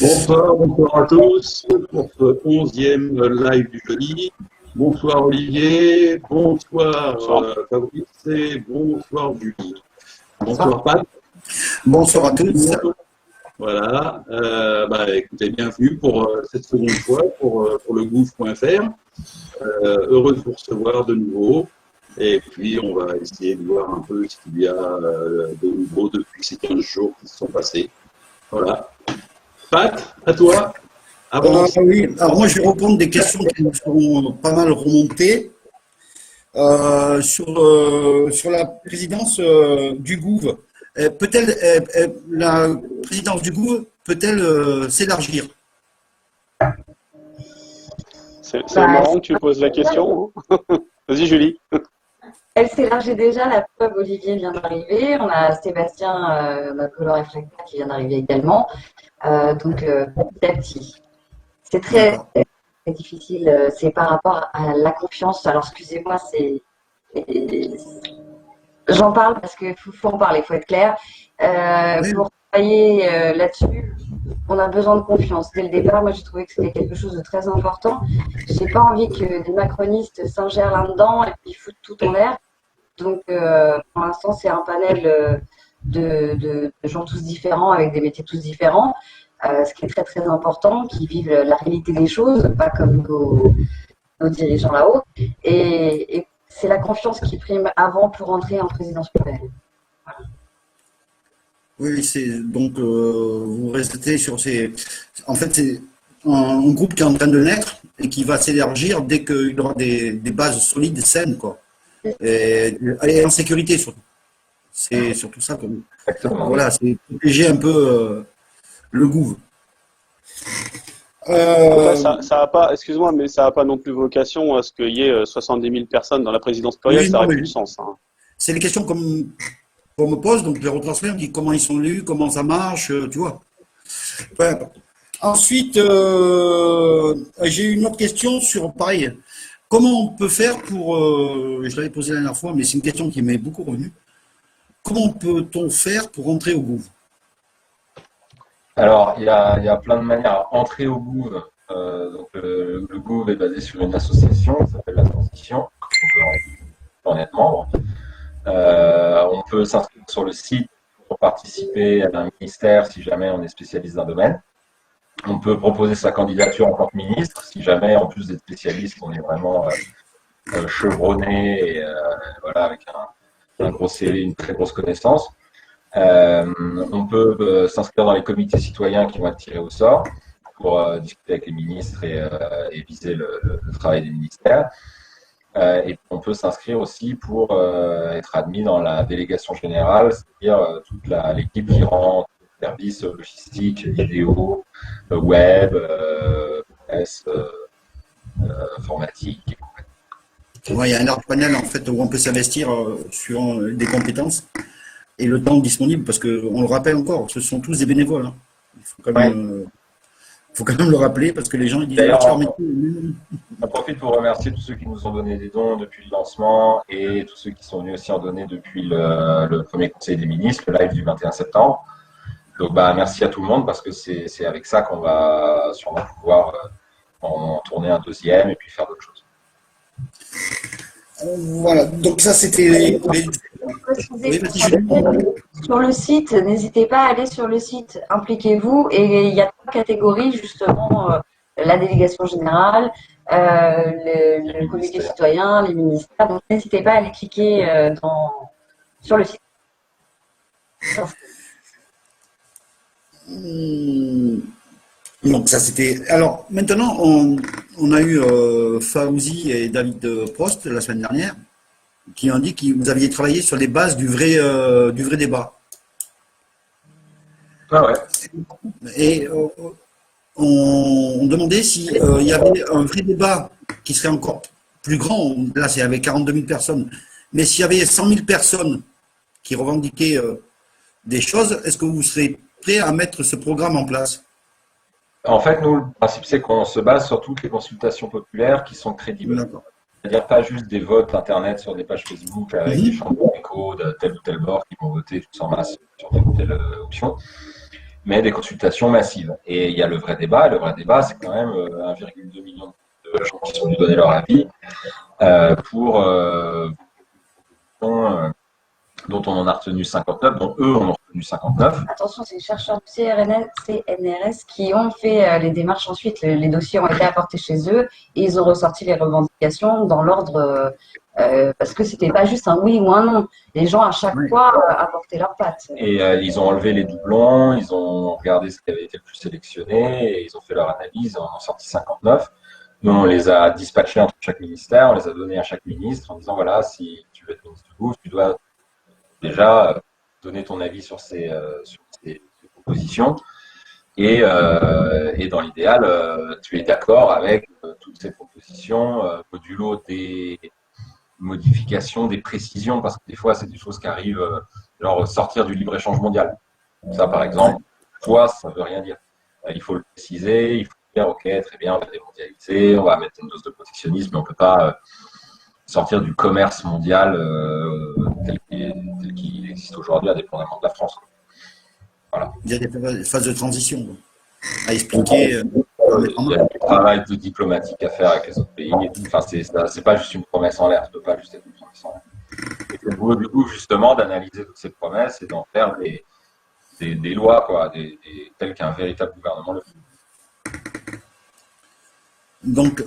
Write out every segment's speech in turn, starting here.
Bonsoir, bonsoir à tous pour ce 11e live du jeudi. Bonsoir Olivier, bonsoir Fabrice et bonsoir Julie. Bonsoir Pat. Bonsoir à tous. Voilà, écoutez, bienvenue pour cette seconde fois pour le gouv.fr. Heureux de vous recevoir de nouveau. Et puis, on va essayer de voir un peu ce qu'il y a de nouveau depuis ces 15 jours qui se sont passés. Voilà. Pat, à toi. Oui, alors moi je vais répondre des questions qui nous seront pas mal remontées sur la présidence du gouv. La présidence du gouv peut-elle s'élargir? C'est marrant que tu poses la question. Vas-y Julie. Elle s'élargit déjà, la preuve, Olivier vient d'arriver. On a Sébastien, notre color réfractaire, qui vient d'arriver également. Donc, petit à petit. C'est très difficile. C'est par rapport à la confiance. Alors, excusez-moi, j'en parle parce qu'il faut en parler, il faut être clair. Pour travailler là-dessus, on a besoin de confiance. Dès le départ, moi, j'ai trouvé que c'était quelque chose de très important. J'ai pas envie que des macronistes s'ingèrent là-dedans et puis foutent tout en l'air. Donc, pour l'instant, c'est un panel de gens tous différents, avec des métiers tous différents, ce qui est très, très important, qui vivent la réalité des choses, pas comme nos dirigeants là-haut. Et c'est la confiance qui prime avant pour entrer en présidence plurielle. Voilà. Oui, donc vous restez sur ces. En fait, c'est un groupe qui est en train de naître et qui va s'élargir dès qu'il aura des bases solides et saines, quoi. Et en sécurité surtout. C'est surtout ça. Voilà, c'est protéger un peu le gouv. Ça a pas, excuse-moi, mais ça n'a pas non plus vocation à ce qu'il y ait 70 000 personnes dans la présidence plurielle, ça n'aurait plus de sens. Hein. C'est les questions qu'on me pose, donc je les retransmets, on dit comment ils sont élus, comment ça marche, tu vois. Ouais. Ensuite, j'ai une autre question sur, pareil, comment on peut faire pour, je l'avais posé la dernière fois, mais c'est une question qui m'est beaucoup revenue, comment peut-on faire pour entrer au gouv? Alors, il y a plein de manières à entrer au gouv. Donc, le gouv est basé sur une association qui s'appelle La Transition. On peut en être membre. On peut s'inscrire sur le site pour participer à un ministère si jamais on est spécialiste d'un domaine. On peut proposer sa candidature en tant que ministre si jamais, en plus d'être spécialiste, on est vraiment chevronné et voilà, avec un gros CV, une très grosse connaissance. On peut s'inscrire dans les comités citoyens qui vont être tirés au sort pour discuter avec les ministres et viser le travail des ministères. Et on peut s'inscrire aussi pour être admis dans la délégation générale, c'est-à-dire toute l'équipe qui rend services logistiques, vidéo, web, presse, informatique. Ouais, il y a un large panel en fait où on peut s'investir suivant des compétences et le temps disponible, parce qu'on le rappelle encore, ce sont tous des bénévoles. Hein. Il faut quand même le rappeler, parce que les gens ils disent d'ailleurs, on profite pour remercier tous ceux qui nous ont donné des dons depuis le lancement et tous ceux qui sont venus aussi en donner depuis le premier conseil des ministres, le live du 21 septembre. Donc merci à tout le monde, parce que c'est avec ça qu'on va sûrement pouvoir en tourner un deuxième et puis faire d'autres choses. Voilà, donc ça c'était. Sur le site, n'hésitez pas à aller sur le site, impliquez-vous, et il y a 3 catégories justement, la délégation générale, le comité citoyen, les ministères, donc n'hésitez pas à aller cliquer sur le site. Donc ça c'était. Alors maintenant on a eu Fawzi et David Prost la semaine dernière qui ont dit que vous aviez travaillé sur les bases du vrai débat. Ah ouais. Et on demandait s'il y avait un vrai débat qui serait encore plus grand. Là c'est avec 42 000 personnes, mais s'il y avait 100 000 personnes qui revendiquaient des choses, est-ce que vous serez prêt à mettre ce programme en place? En fait, nous, le principe, c'est qu'on se base sur toutes les consultations populaires qui sont crédibles. C'est-à-dire pas juste des votes Internet sur des pages Facebook avec des chambres d'écho de tel ou tel bord qui vont voter tous en masse sur telle ou telle option. mais des consultations massives. Et il y a le vrai débat. Et le vrai débat, c'est quand même 1,2 million de gens qui sont venus donner leur avis pour dont on en a retenu 59, dont eux en ont retenu 59. Attention, c'est les chercheurs du CNRS qui ont fait les démarches ensuite. Les dossiers ont été apportés chez eux et ils ont ressorti les revendications dans l'ordre parce que c'était pas juste un oui ou un non. Les gens à chaque fois apportaient leurs pattes. Et ils ont enlevé les doublons, ils ont regardé ce qui avait été le plus sélectionné et ils ont fait leur analyse, on en a sorti 59. Nous, on les a dispatchés entre chaque ministère, on les a donnés à chaque ministre en disant voilà, si tu veux être ministre du Gouv, tu dois déjà donner ton avis sur ces propositions. Et dans l'idéal, tu es d'accord avec toutes ces propositions, modulo des modifications, des précisions, parce que des fois, c'est des choses qui arrivent, genre sortir du libre-échange mondial. Ça, par exemple, toi, ça ne veut rien dire. Il faut le préciser, il faut dire, OK, très bien, on va démondialiser, on va mettre une dose de protectionnisme, mais on ne peut pas sortir du commerce mondial tel qu'il existe aujourd'hui, indépendamment de la France. Voilà. Il y a des phases de transition à expliquer. Il y a du travail de diplomatique à faire avec les autres pays. Enfin, c'est pas juste une promesse en l'air, ça ne peut pas juste être une promesse en l'air. Et c'est le boulot du coup, justement, d'analyser toutes ces promesses et d'en faire des lois, quoi, telles qu'un véritable gouvernement le fait. Donc,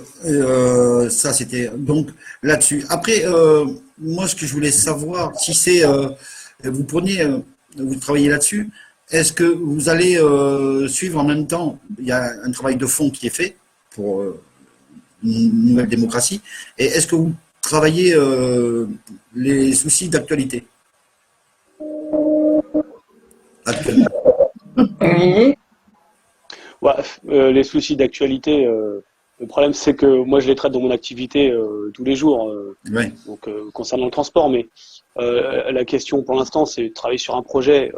ça, c'était donc là-dessus. Après, moi, ce que je voulais savoir, si c'est, vous travaillez là-dessus, est-ce que vous allez suivre en même temps, il y a un travail de fond qui est fait pour une nouvelle démocratie, et est-ce que vous travaillez les soucis d'actualité actuellement? Oui. Ouais, les soucis d'actualité, le problème c'est que moi je les traite dans mon activité tous les jours, Oui. donc concernant le transport, mais la question pour l'instant c'est de travailler sur un projet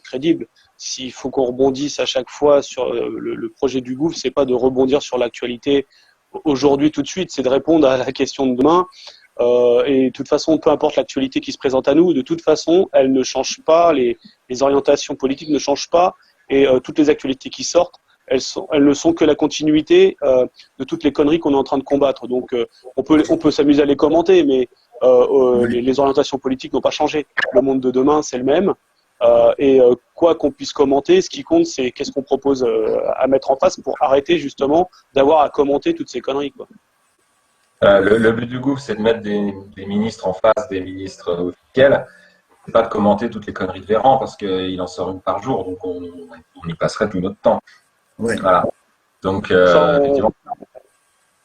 crédible. S'il faut qu'on rebondisse à chaque fois sur le projet du Gouv, c'est pas de rebondir sur l'actualité aujourd'hui tout de suite, c'est de répondre à la question de demain. Et de toute façon, peu importe l'actualité qui se présente à nous, de toute façon, elle ne change pas, les orientations politiques ne changent pas, et toutes les actualités qui sortent, elles ne sont que la continuité de toutes les conneries qu'on est en train de combattre. Donc, on peut s'amuser à les commenter, mais les orientations politiques n'ont pas changé. Le monde de demain, c'est le même. Et quoi qu'on puisse commenter, ce qui compte, c'est qu'est-ce qu'on propose à mettre en face pour arrêter justement d'avoir à commenter toutes ces conneries, quoi. Le but du Gouv, c'est de mettre des ministres en face des ministres officiels. C'est pas de commenter toutes les conneries de Véran, parce qu'il en sort une par jour, donc on y passerait tout notre temps. Ouais. Voilà. Donc,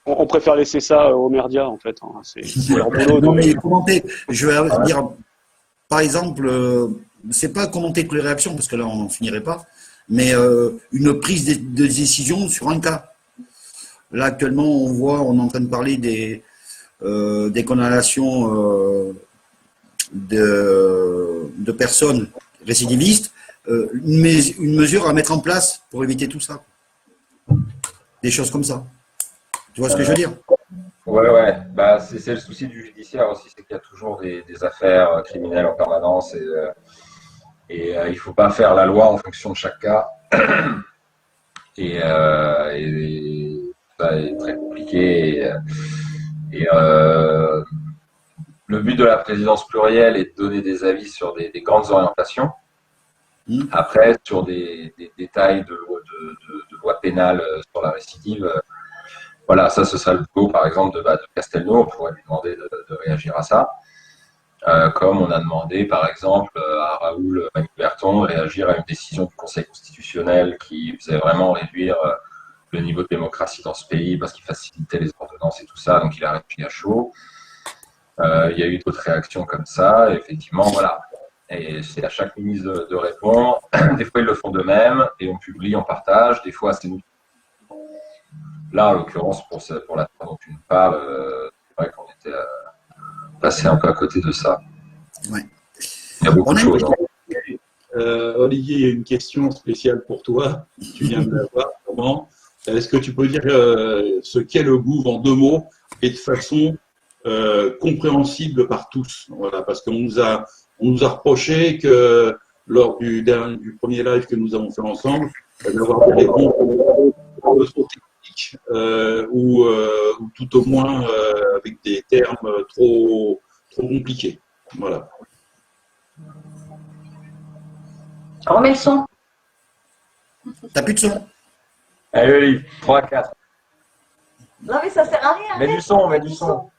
on préfère laisser ça aux merdias, en fait. Hein. C'est leur boulot. Non, mais commenter, je vais dire, par exemple, c'est pas commenter que les réactions, parce que là, on n'en finirait pas, mais une prise de décision sur un cas. Là, actuellement, on est en train de parler des condamnations de personnes récidivistes, une mesure à mettre en place pour éviter tout ça. Des choses comme ça. Tu vois ce que je veux dire? Ouais. Bah, c'est le souci du judiciaire aussi, c'est qu'il y a toujours des affaires criminelles en permanence et il ne faut pas faire la loi en fonction de chaque cas. Et ça est très compliqué. Le but de la présidence plurielle est de donner des avis sur des grandes orientations. Après, sur des détails de loi pénale sur la récidive, voilà, ça, ce serait le boulot, par exemple, de Castelnau. On pourrait lui demander de réagir à ça. Comme on a demandé, par exemple, à Raoul Maniberton de réagir à une décision du Conseil constitutionnel qui faisait vraiment réduire le niveau de démocratie dans ce pays parce qu'il facilitait les ordonnances et tout ça, donc il a réagi à chaud. Il y a eu d'autres réactions comme ça, et effectivement, voilà. Et c'est à chaque ministre de répondre. Des fois, ils le font d'eux-mêmes, et on publie, on partage. Des fois, c'est nous. Là, en l'occurrence, pour la dont tu nous parles, c'est vrai qu'on était passé un peu à côté de ça. Ouais. Il y a beaucoup de choses. Olivier, il y a une question spéciale pour toi. Tu viens de l'avoir. Comment? Est-ce que tu peux dire ce qu'est le Gouv en 2 mots et de façon compréhensible par tous? Voilà, parce qu'on nous a reproché que lors du premier live que nous avons fait ensemble, d'avoir des réponses trop techniques ou tout au moins avec des termes trop compliqués. Voilà. Remets le son. T'as plus de son? Allez, Olive, 3, 4. Non, mais ça sert à rien. Mets du son, mets du son.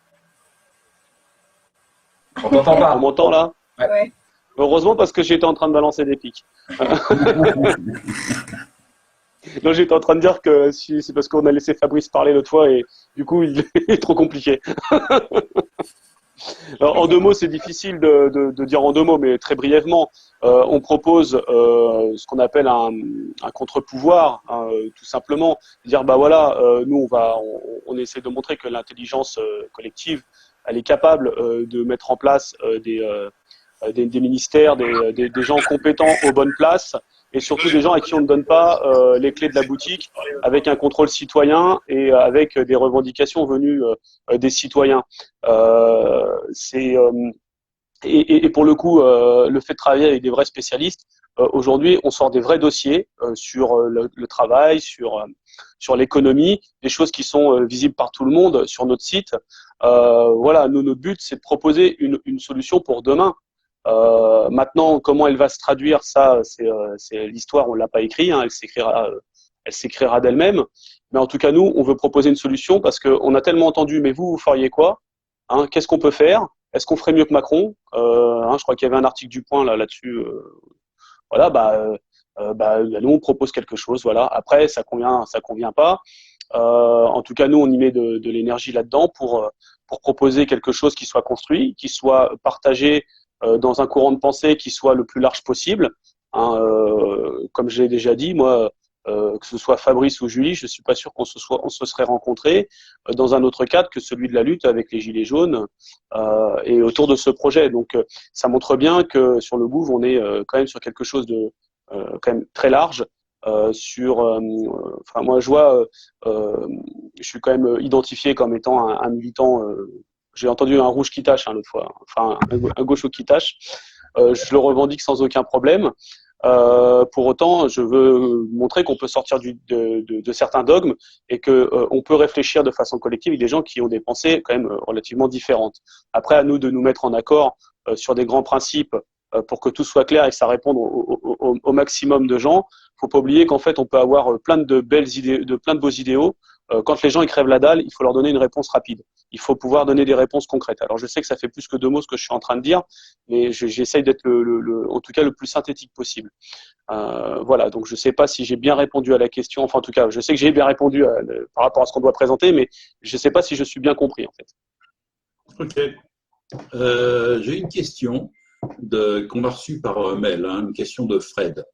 On t'entend On pas. m'entend là? Ouais. Heureusement, parce que j'étais en train de balancer des pics. Non, j'étais en train de dire que c'est parce qu'on a laissé Fabrice parler l'autre fois et du coup, il est trop compliqué. Alors, en 2 mots, c'est difficile de dire en 2 mots, mais très brièvement, on propose ce qu'on appelle un contre-pouvoir, hein, tout simplement. Dire, bah voilà, nous, on essaie de montrer que l'intelligence collective, elle est capable de mettre en place des ministères, des gens compétents aux bonnes places, et surtout des gens à qui on ne donne pas les clés de la boutique, avec un contrôle citoyen et avec des revendications venues des citoyens. Et pour le coup, le fait de travailler avec des vrais spécialistes, aujourd'hui, on sort des vrais dossiers sur le travail, sur l'économie, des choses qui sont visibles par tout le monde sur notre site. Voilà, notre but, c'est de proposer une solution pour demain. Maintenant, comment elle va se traduire, ça, c'est l'histoire, on l'a pas écrit, hein, elle s'écrira d'elle-même. Mais en tout cas, nous, on veut proposer une solution parce qu'on a tellement entendu, mais vous feriez quoi, hein, qu'est-ce qu'on peut faire? Est-ce qu'on ferait mieux que Macron? Je crois qu'il y avait un article du Point là-dessus. Voilà, nous, on propose quelque chose. Voilà. Après, ça convient pas. En tout cas, nous, on y met de l'énergie là-dedans pour proposer quelque chose qui soit construit, qui soit partagé dans un courant de pensée qui soit le plus large possible. Hein, comme je l'ai déjà dit, moi, que ce soit Fabrice ou Julie, je ne suis pas sûr qu'on se serait rencontrés dans un autre cadre que celui de la lutte avec les Gilets jaunes et autour de ce projet. Donc, ça montre bien que sur le Gouv, on est quand même sur quelque chose de quand même très large. Moi, je vois, je suis quand même identifié comme étant un militant. J'ai entendu un rouge qui tâche l'autre fois, enfin un gaucho qui tâche. Je le revendique sans aucun problème. Pour autant, je veux montrer qu'on peut sortir de certains dogmes et qu'on peut réfléchir de façon collective avec des gens qui ont des pensées quand même relativement différentes. Après, à nous de nous mettre en accord sur des grands principes pour que tout soit clair et que ça réponde au maximum de gens. Il ne faut pas oublier qu'en fait, on peut avoir plein de belles idées, plein de beaux idéaux. Quand les gens ils crèvent la dalle, il faut leur donner une réponse rapide. Il faut pouvoir donner des réponses concrètes. Alors, je sais que ça fait plus que 2 mots ce que je suis en train de dire, mais j'essaye d'être en tout cas le plus synthétique possible. Voilà, donc je ne sais pas si j'ai bien répondu à la question. Enfin, en tout cas, je sais que j'ai bien répondu par rapport à ce qu'on doit présenter, mais je ne sais pas si je suis bien compris, en fait. Ok. J'ai une question qu'on a reçue par mail, une question de Fred,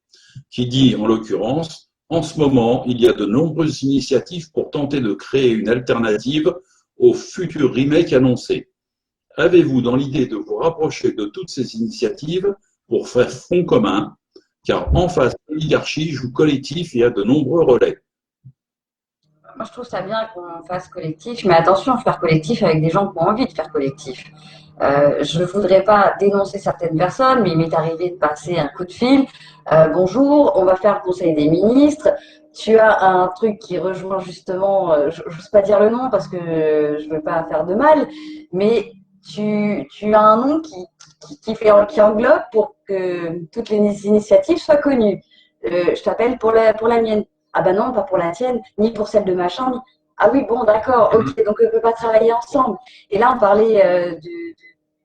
qui dit, en l'occurrence, en ce moment, il y a de nombreuses initiatives pour tenter de créer une alternative au futur remake annoncé. Avez-vous dans l'idée de vous rapprocher de toutes ces initiatives pour faire front commun, car en face, l'oligarchie joue collectif et a de nombreux relais? Moi, je trouve ça bien qu'on fasse collectif, mais attention, faire collectif avec des gens qui ont envie de faire collectif. Je ne voudrais pas dénoncer certaines personnes, mais il m'est arrivé de passer un coup de fil. Bonjour, on va faire le Conseil des ministres. Tu as un truc qui rejoint justement, je n'ose pas dire le nom parce que je ne veux pas faire de mal, mais tu as un nom qui englobe pour que toutes les initiatives soient connues. Je t'appelle pour la mienne. Ah ben non, pas pour la tienne, ni pour celle de machin. Ah oui, bon, d'accord, ok, donc on ne peut pas travailler ensemble. Et là, on parlait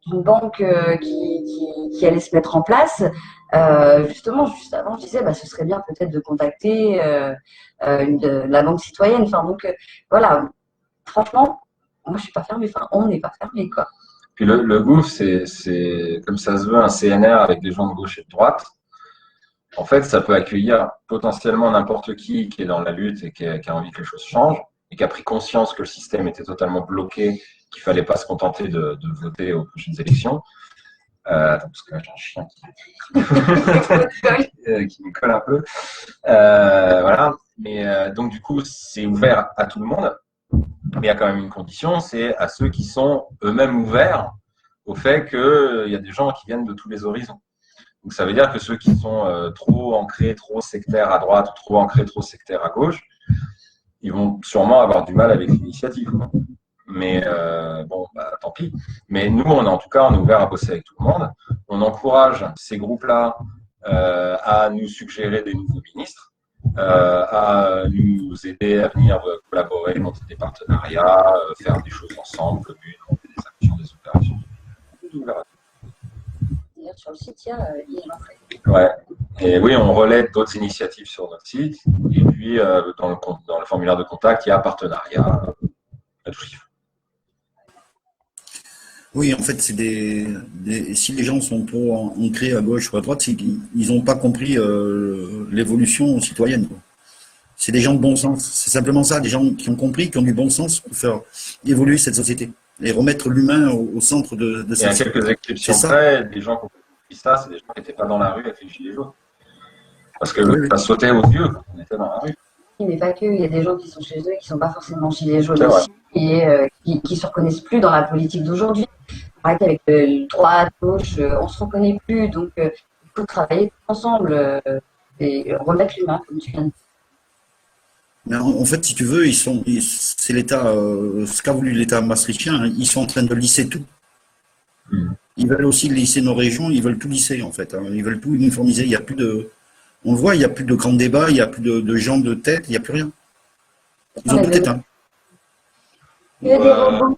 d'une banque qui allait se mettre en place. Justement, juste avant, je disais, ce serait bien peut-être de contacter la banque citoyenne. Enfin, donc, voilà, franchement, moi, je ne suis pas fermée. Enfin, on n'est pas fermé, quoi. Puis le Gouv, c'est comme ça se veut un CNR avec des gens de gauche et de droite. En fait, ça peut accueillir potentiellement n'importe qui est dans la lutte et qui a envie que les choses changent et qui a pris conscience que le système était totalement bloqué, qu'il ne fallait pas se contenter de voter aux prochaines élections. Parce que là, j'ai un chien qui me colle un peu. Voilà. Mais donc, du coup, c'est ouvert à tout le monde. Mais il y a quand même une condition, c'est à ceux qui sont eux-mêmes ouverts au fait qu'il y a des gens qui viennent de tous les horizons. Donc ça veut dire que ceux qui sont trop ancrés, trop sectaires à droite, ou trop ancrés, trop sectaires à gauche, ils vont sûrement avoir du mal avec l'initiative. Mais bon, bah, tant pis. Mais nous, en tout cas, on est ouvert à bosser avec tout le monde. On encourage ces groupes-là à nous suggérer des nouveaux ministres, à nous aider à venir collaborer, monter des partenariats, faire des choses ensemble, communes, monter des actions, des opérations. Tout est ouvert à tout. D'ailleurs, sur le site, il y a l'entrée. Ouais. Et oui, on relaie d'autres initiatives sur notre site. Et puis, dans le formulaire de contact, il y a partenariat, tout ce qu'il faut. Oui, en fait, si les gens sont trop ancrés à gauche ou à droite, c'est qu'ils n'ont pas compris l'évolution citoyenne, quoi. C'est des gens de bon sens. C'est simplement ça, des gens qui ont compris, qui ont du bon sens pour faire évoluer cette société et remettre l'humain au centre de Il y cette a société. quelques exceptions près, des gens qui ont compris ça, c'est des gens qui n'étaient pas dans la rue avec les gilets jaunes. Parce que Oui. ça sautait aux yeux quand on était dans la rue. Oui, mais pas que. Il y a des gens qui sont chez eux et qui ne sont pas forcément gilets jaunes C'est vrai. aussi et qui ne se reconnaissent plus dans la politique d'aujourd'hui. Arrête avec droite, gauche, on ne se reconnaît plus. Donc, il faut travailler ensemble et remettre l'humain, comme tu viens de dire. Mais en fait, si tu veux, c'est l'État, ce qu'a voulu l'État maastrichtien, hein, ils sont en train de lisser tout. Ils veulent aussi lisser nos régions, ils veulent tout lisser en fait, hein. Ils veulent tout uniformiser. Il y a plus de, on le voit, il n'y a plus de grands débats, il n'y a plus de gens de tête, il n'y a plus rien. Ils ont tout éteint. Il y a des robots.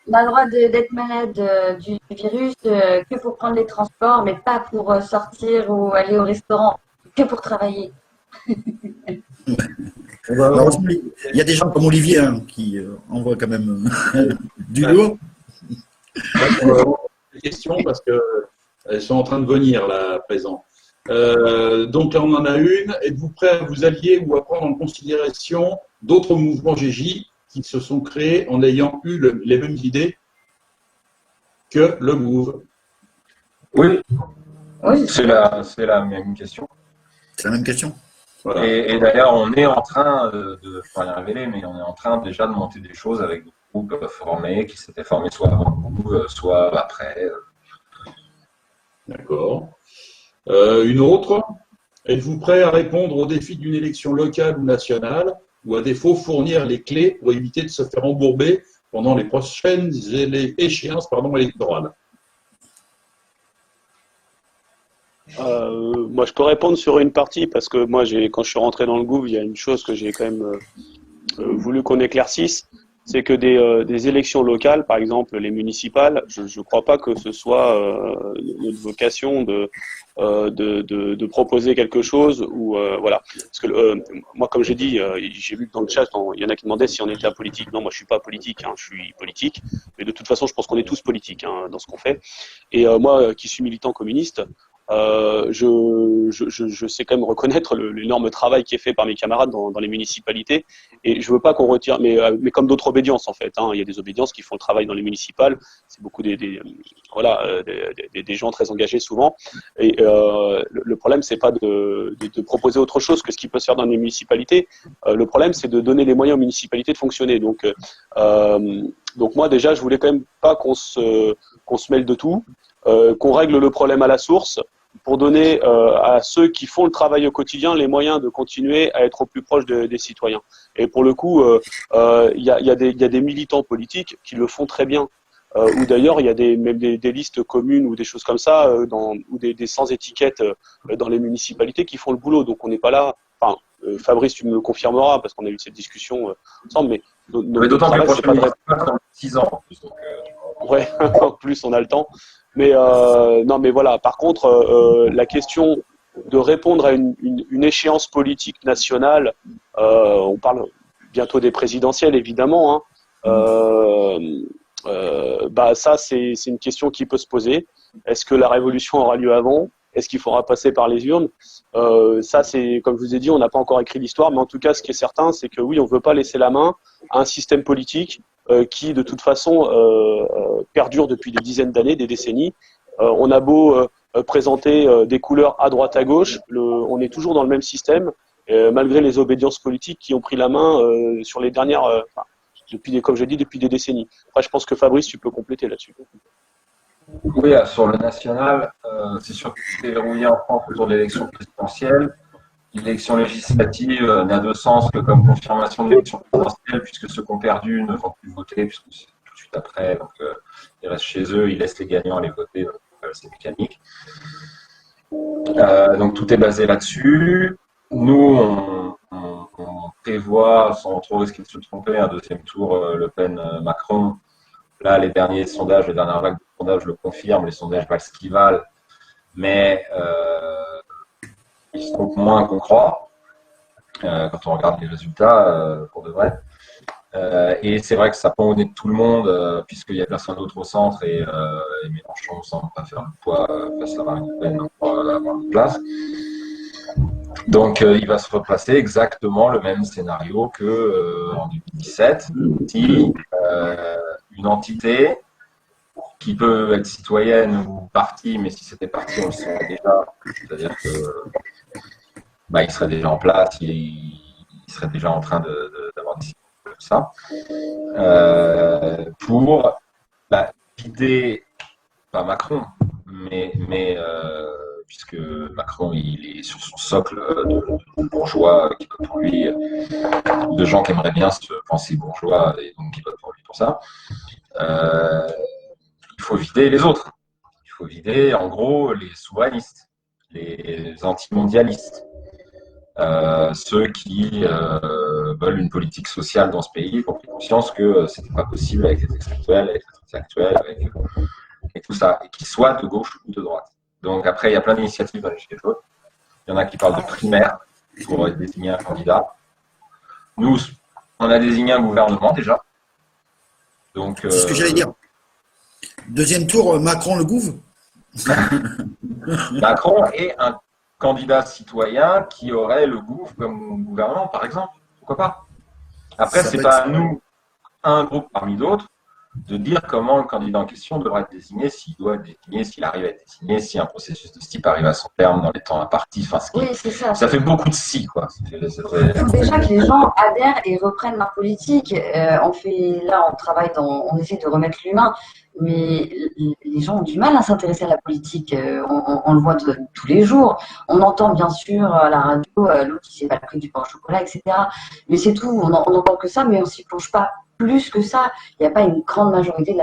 On a le droit d'être malade du virus que pour prendre les transports, mais pas pour sortir ou aller au restaurant, que pour travailler. Heureusement, il y a des gens comme Olivier hein, qui envoient quand même du lourd. Des questions parce qu'elles sont en train de venir là à présent. Donc là, on en a une. Êtes-vous prêt à vous allier ou à prendre en considération d'autres mouvements GJ qui se sont créés en ayant eu les mêmes idées que le Move? Oui, Oui, c'est la même question. C'est la même question. Voilà. Et d'ailleurs, on est en train de, faut rien révéler, mais on est en train déjà de monter des choses avec des groupes formés, qui s'étaient formés soit avant nous, soit après. D'accord. Une autre. Êtes-vous prêt à répondre aux défis d'une élection locale ou nationale, ou à défaut fournir les clés pour éviter de se faire embourber pendant les prochaines échéances électorales? Moi, je peux répondre sur une partie parce que moi, quand je suis rentré dans le gouv, il y a une chose que j'ai quand même voulu qu'on éclaircisse, c'est que des élections locales, par exemple les municipales, je ne crois pas que ce soit notre vocation de proposer quelque chose ou voilà. Parce que moi, comme j'ai dit, j'ai vu que dans le chat, il y en a qui demandaient si on était apolitique. Non, moi je suis pas apolitique, hein, je suis politique, mais de toute façon, je pense qu'on est tous politiques hein, dans ce qu'on fait. Et moi, qui suis militant communiste, je sais quand même reconnaître l'énorme travail qui est fait par mes camarades dans les municipalités et je veux pas qu'on retire, mais comme d'autres obédiences en fait, hein, il y a des obédiences qui font le travail dans les municipales, c'est beaucoup des gens très engagés souvent et le problème c'est pas de proposer autre chose que ce qui peut se faire dans les municipalités, le problème c'est de donner les moyens aux municipalités de fonctionner donc moi déjà je voulais quand même pas qu'on se mêle de tout, qu'on règle le problème à la source pour donner à ceux qui font le travail au quotidien les moyens de continuer à être au plus proche des citoyens. Et pour le coup, il y a des militants politiques qui le font très bien. Ou d'ailleurs, il y a même des listes communes ou des choses comme ça, ou des sans-étiquettes dans les municipalités qui font le boulot. Donc on n'est pas là. Enfin, Fabrice, tu me le confirmeras parce qu'on a eu cette discussion ensemble. Mais d'autant que les prochaines municipales sont 6 ans en plus. Donc, ouais, en plus on a le temps. Mais non, mais voilà. Par contre, la question de répondre à une échéance politique nationale, on parle bientôt des présidentielles, évidemment. Hein, ça, c'est une question qui peut se poser. Est-ce que la révolution aura lieu avant? Est-ce qu'il faudra passer par les urnes? Ça, c'est comme je vous ai dit, on n'a pas encore écrit l'histoire, mais en tout cas, ce qui est certain, c'est que oui, on ne veut pas laisser la main à un système politique qui, de toute façon, perdure depuis des dizaines d'années, des décennies. On a beau présenter des couleurs à droite, à gauche, on est toujours dans le même système, malgré les obédiences politiques qui ont pris la main sur les dernières, comme je dis, depuis des décennies. Après, je pense que Fabrice, tu peux compléter là-dessus. Oui, sur le national, c'est sûr que c'est verrouillé en France autour de l'élection présidentielle. L'élection législative n'a de sens que comme confirmation de l'élection présidentielle, puisque ceux qui ont perdu ne vont plus voter, puisque c'est tout de suite après. Donc, ils restent chez eux, ils laissent les gagnants aller voter, donc c'est mécanique. Donc, tout est basé là-dessus. Nous, on prévoit, sans trop risquer de se tromper, un deuxième tour Le Pen-Macron. Là, les derniers sondages, les dernières vagues de sondages le confirment, les sondages valent ce qu'ils valent, mais ils se trompent moins qu'on croit quand on regarde les résultats pour de vrai. Et c'est vrai que ça pend au nez de tout le monde, puisqu'il n'y a personne d'autre au centre et Mélenchon ne semble pas faire le poids face à Marine Le Pen pour avoir une place. Donc, il va se replacer exactement le même scénario qu'en 2017. Si une entité qui peut être citoyenne ou parti, mais si c'était parti, on le saurait déjà. C'est-à-dire que il serait déjà en place, il serait déjà en train d'avoir décidé de tout ça. Pour guider, pas Macron, mais puisque Macron il est sur son socle de bourgeois qui votent pour lui, de gens qui aimeraient bien se penser bourgeois et donc qui votent pour lui pour ça. Il faut vider les autres. Il faut vider en gros les souverainistes, les antimondialistes, ceux qui veulent une politique sociale dans ce pays, qui ont pris conscience que c'était pas possible avec les extractuels, avec les intellectuels, avec tout ça, et qui soient de gauche ou de droite. Donc après, il y a plein d'initiatives dans les Gilets jaunes. Il y en a qui parlent de primaire pour désigner un candidat. Nous, on a désigné un gouvernement déjà. Donc, c'est ce que j'allais dire. Deuxième tour, Macron le gouv. Macron est un candidat citoyen qui aurait le gouv comme gouvernement, par exemple. Pourquoi pas? Après, c'est pas à nous, un groupe parmi d'autres, de dire comment le candidat en question devra être désigné, s'il doit être désigné, s'il arrive à être désigné, si un processus de ce type arrive à son terme dans les temps impartis. Enfin, Oui, c'est ça. Ça fait beaucoup de si, quoi. Il faut déjà que les gens adhèrent et reprennent leur politique. On essaie de remettre l'humain, mais les gens ont du mal à s'intéresser à la politique. On le voit tous les jours. On entend bien sûr à la radio l'autre qui s'est pas pris du pain au chocolat, etc. Mais c'est tout. On n'entend que ça, mais on s'y plonge pas plus que ça. Il n'y a pas une grande majorité de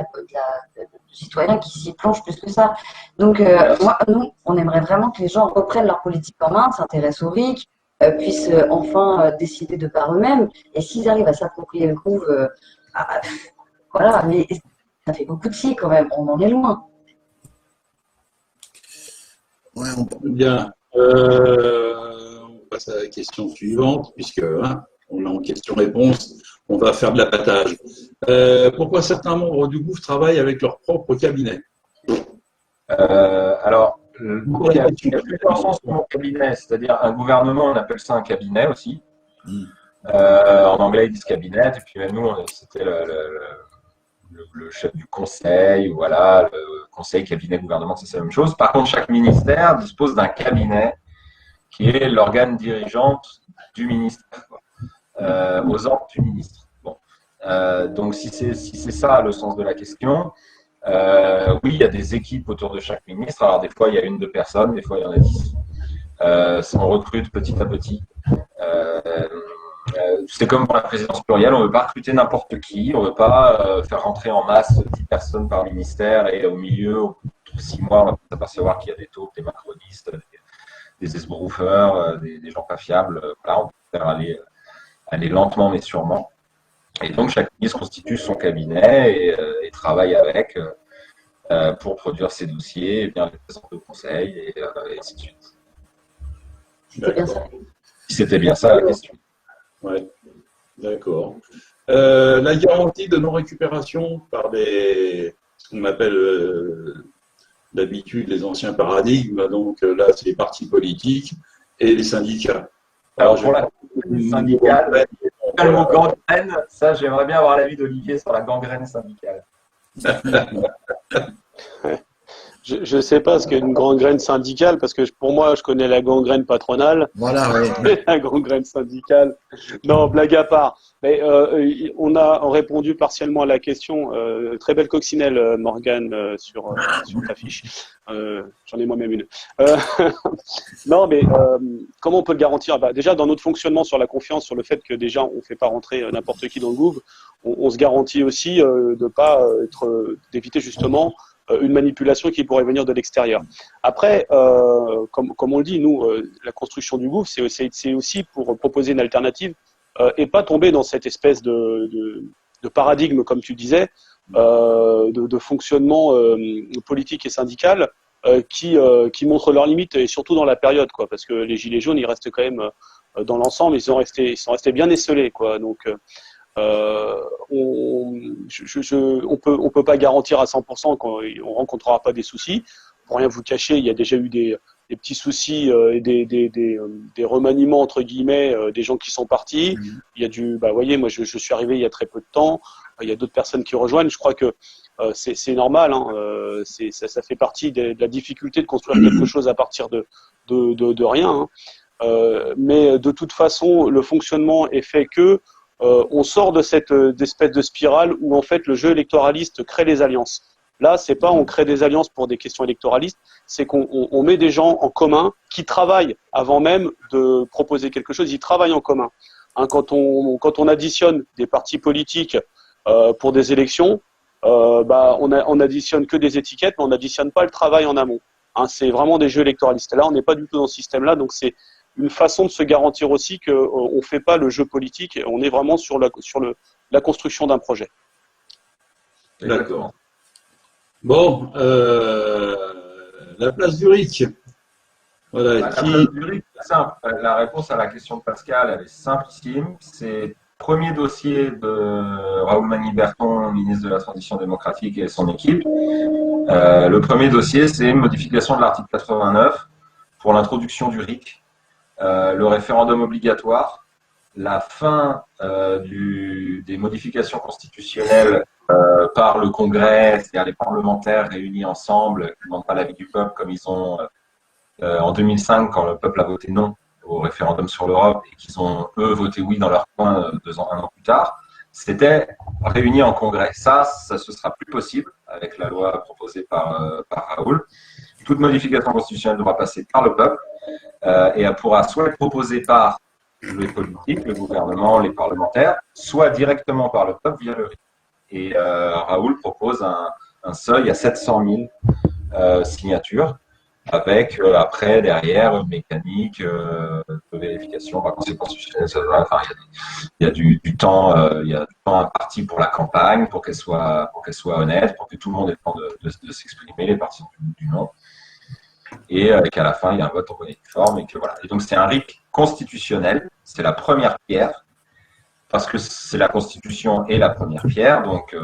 citoyens qui s'y plongent plus que ça. Donc, nous, on aimerait vraiment que les gens reprennent leur politique en main, s'intéressent aux RIC, puissent enfin décider de par eux-mêmes. Et s'ils arrivent à s'approprier le gouv, voilà, mais ça fait beaucoup de si quand même, on en est loin. Ouais, Bien. On passe à la question suivante, puisque on est en question-réponse, on va faire de l'abattage. Pourquoi certains membres du gouv travaillent avec leur propre cabinet? Alors, il y a plusieurs sens pour mon cabinet, c'est-à-dire un gouvernement, on appelle ça un cabinet aussi. En anglais, ils disent cabinet, et puis nous, c'était le chef du conseil, voilà, le conseil, cabinet, gouvernement, c'est la même chose. Par contre, chaque ministère dispose d'un cabinet qui est l'organe dirigeant du ministère, aux ordres du ministre. Bon. Donc, si c'est ça le sens de la question, oui, il y a des équipes autour de chaque ministre. Alors, des fois, il y a 1-2 personnes, des fois, il y en a 10. On recrute petit à petit. C'est comme pour la présidence plurielle, on ne veut pas recruter n'importe qui, on ne veut pas faire rentrer en masse 10 personnes par ministère et au milieu, au bout de 6 mois, on va s'apercevoir qu'il y a des taupes, des macronistes, des esbroufeurs, des gens pas fiables. Voilà, on peut faire aller lentement mais sûrement. Et donc, chaque ministre constitue son cabinet et travaille avec pour produire ses dossiers, et bien les présenter au conseil, et ainsi de suite. C'était bien ça. C'était bien ça la question. Oui, d'accord. La garantie de non-récupération par ce qu'on appelle d'habitude les anciens paradigmes, donc là, c'est les partis politiques et les syndicats. Alors, pour la syndicale, le mot gangrène, ça, j'aimerais bien avoir l'avis d'Olivier sur la gangrène syndicale. Je ne sais pas ce qu'est une gangrène syndicale, parce que pour moi, je connais la gangrène patronale. Voilà, ouais. Mais la gangrène syndicale. Non, blague à part. Mais on a répondu partiellement à la question. Très belle coccinelle, Morgane, sur ta fiche. J'en ai moi-même une. Non, mais comment on peut le garantir? Déjà, dans notre fonctionnement sur la confiance, sur le fait que déjà, on ne fait pas rentrer n'importe qui dans le gouv, on se garantit aussi d'éviter justement une manipulation qui pourrait venir de l'extérieur. Après, comme on le dit, nous, la construction du gouv, c'est aussi pour proposer une alternative et pas tomber dans cette espèce de paradigme, comme tu disais, de fonctionnement politique et syndical qui montrent leurs limites, et surtout dans la période, quoi, parce que les gilets jaunes, ils restent quand même dans l'ensemble, ils sont restés bien esselés, quoi. Donc on peut pas garantir à 100% qu'on rencontrera pas des soucis. Pour rien vous cacher, il y a déjà eu des petits soucis et des remaniements entre guillemets, des gens qui sont partis. Il y a vous voyez, moi je suis arrivé il y a très peu de temps. Il y a d'autres personnes qui rejoignent. Je crois que c'est normal. Hein, ça fait partie de la difficulté de construire quelque chose à partir de rien. Hein. Mais de toute façon, le fonctionnement est fait que on sort de cette espèce de spirale où en fait le jeu électoraliste crée les alliances. Là, c'est pas on crée des alliances pour des questions électoralistes, c'est qu'on met des gens en commun qui travaillent avant même de proposer quelque chose. Ils travaillent en commun. Hein, quand on additionne des partis politiques pour des élections, on additionne que des étiquettes, mais on n'additionne pas le travail en amont. Hein, c'est vraiment des jeux électoralistes. Là, on n'est pas du tout dans ce système-là, donc c'est une façon de se garantir aussi qu'on ne fait pas le jeu politique, on est vraiment sur la construction d'un projet. D'accord. Bon, la place du RIC. Voilà, La place du RIC, c'est simple. La réponse à la question de Pascal, elle est simplissime. C'est premier dossier de Raoul Magny-Berton, ministre de la Transition démocratique, et son équipe. Le premier dossier, c'est une modification de l'article 89 pour l'introduction du RIC. Le référendum obligatoire, la fin des modifications constitutionnelles par le Congrès, c'est-à-dire les parlementaires réunis ensemble, qui ne demandent pas l'avis du peuple comme ils ont en 2005 quand le peuple a voté non au référendum sur l'Europe et qu'ils ont, eux, voté oui dans leur coin un an plus tard, c'était réuni en Congrès. Ça ce sera plus possible avec la loi proposée par Raoul. Toute modification constitutionnelle devra passer par le peuple. Et elle pourra soit être proposée par les politiques, le gouvernement, les parlementaires, soit directement par le peuple via le RIC. Et Raoul propose un seuil à 700 000 signatures, avec après, derrière, une mécanique de vérification par conseil constitutionnel. Il y a du temps imparti pour la campagne, pour qu'elle soit honnête, pour que tout le monde ait le temps de s'exprimer, les partis du non. Et qu'à la fin, il y a un vote en bonne et due forme. Et donc, c'est un RIC constitutionnel. C'est la première pierre, parce que c'est la Constitution et la première pierre. Donc,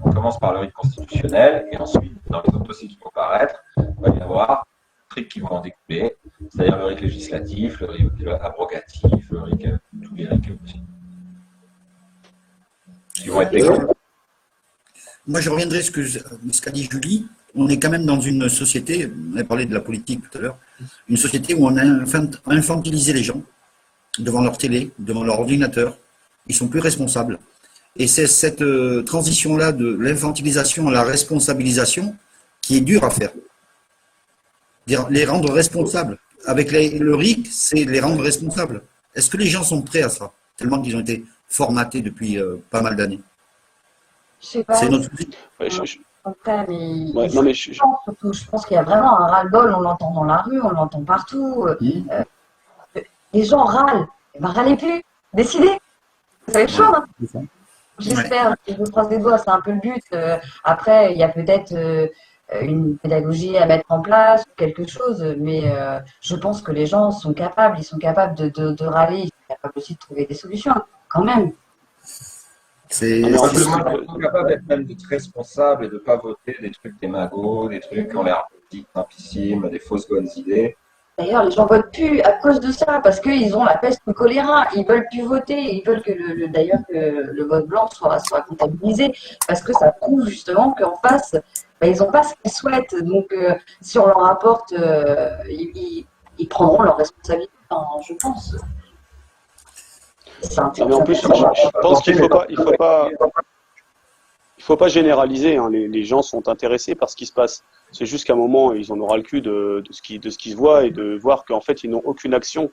on commence par le RIC constitutionnel, et ensuite, dans les autres dossiers qui vont paraître, il va y avoir des RIC qui vont en découler, c'est-à-dire le RIC législatif, le RIC abrogatif, le RIC, tous les RIC qui vont être découplés. Moi, je reviendrai sur ce qu'a dit Julie. On est quand même dans une société, on a parlé de la politique tout à l'heure, une société où on a infantilisé les gens devant leur télé, devant leur ordinateur. Ils sont plus responsables. Et c'est cette transition-là de l'infantilisation à la responsabilisation qui est dure à faire. Les rendre responsables. Avec le RIC, c'est les rendre responsables. Est-ce que les gens sont prêts à ça? Tellement qu'ils ont été formatés depuis pas mal d'années. Je sais pas. C'est notre souci. Je pense qu'il y a vraiment un ras-le-bol, on l'entend dans la rue, on l'entend partout. Les gens râlent, râlez plus, décidez. Ça va être chaud. Hein. J'espère, je croise les doigts, c'est un peu le but. Après, il y a peut-être une pédagogie à mettre en place, quelque chose, mais je pense que les gens sont capables, ils sont capables de râler, ils sont capables aussi de trouver des solutions, quand même. Ils sont capables d'être même responsables et de ne pas voter des trucs démagos, des trucs qui ont l'air politiques, simplissimes, des fausses bonnes idées. D'ailleurs, les gens ne votent plus à cause de ça, parce qu'ils ont la peste ou le choléra. Ils ne veulent plus voter. Ils veulent que le vote blanc soit comptabilisé, parce que ça prouve justement qu'en face, ben, ils n'ont pas ce qu'ils souhaitent. Donc, si on leur apporte, ils prendront leurs responsabilités, je pense. Mais en plus, je pense qu'il faut pas généraliser. Hein. Les gens sont intéressés par ce qui se passe. C'est juste qu'à un moment, ils en auront le cul de ce qui se voit et de voir qu'en fait, ils n'ont aucune action.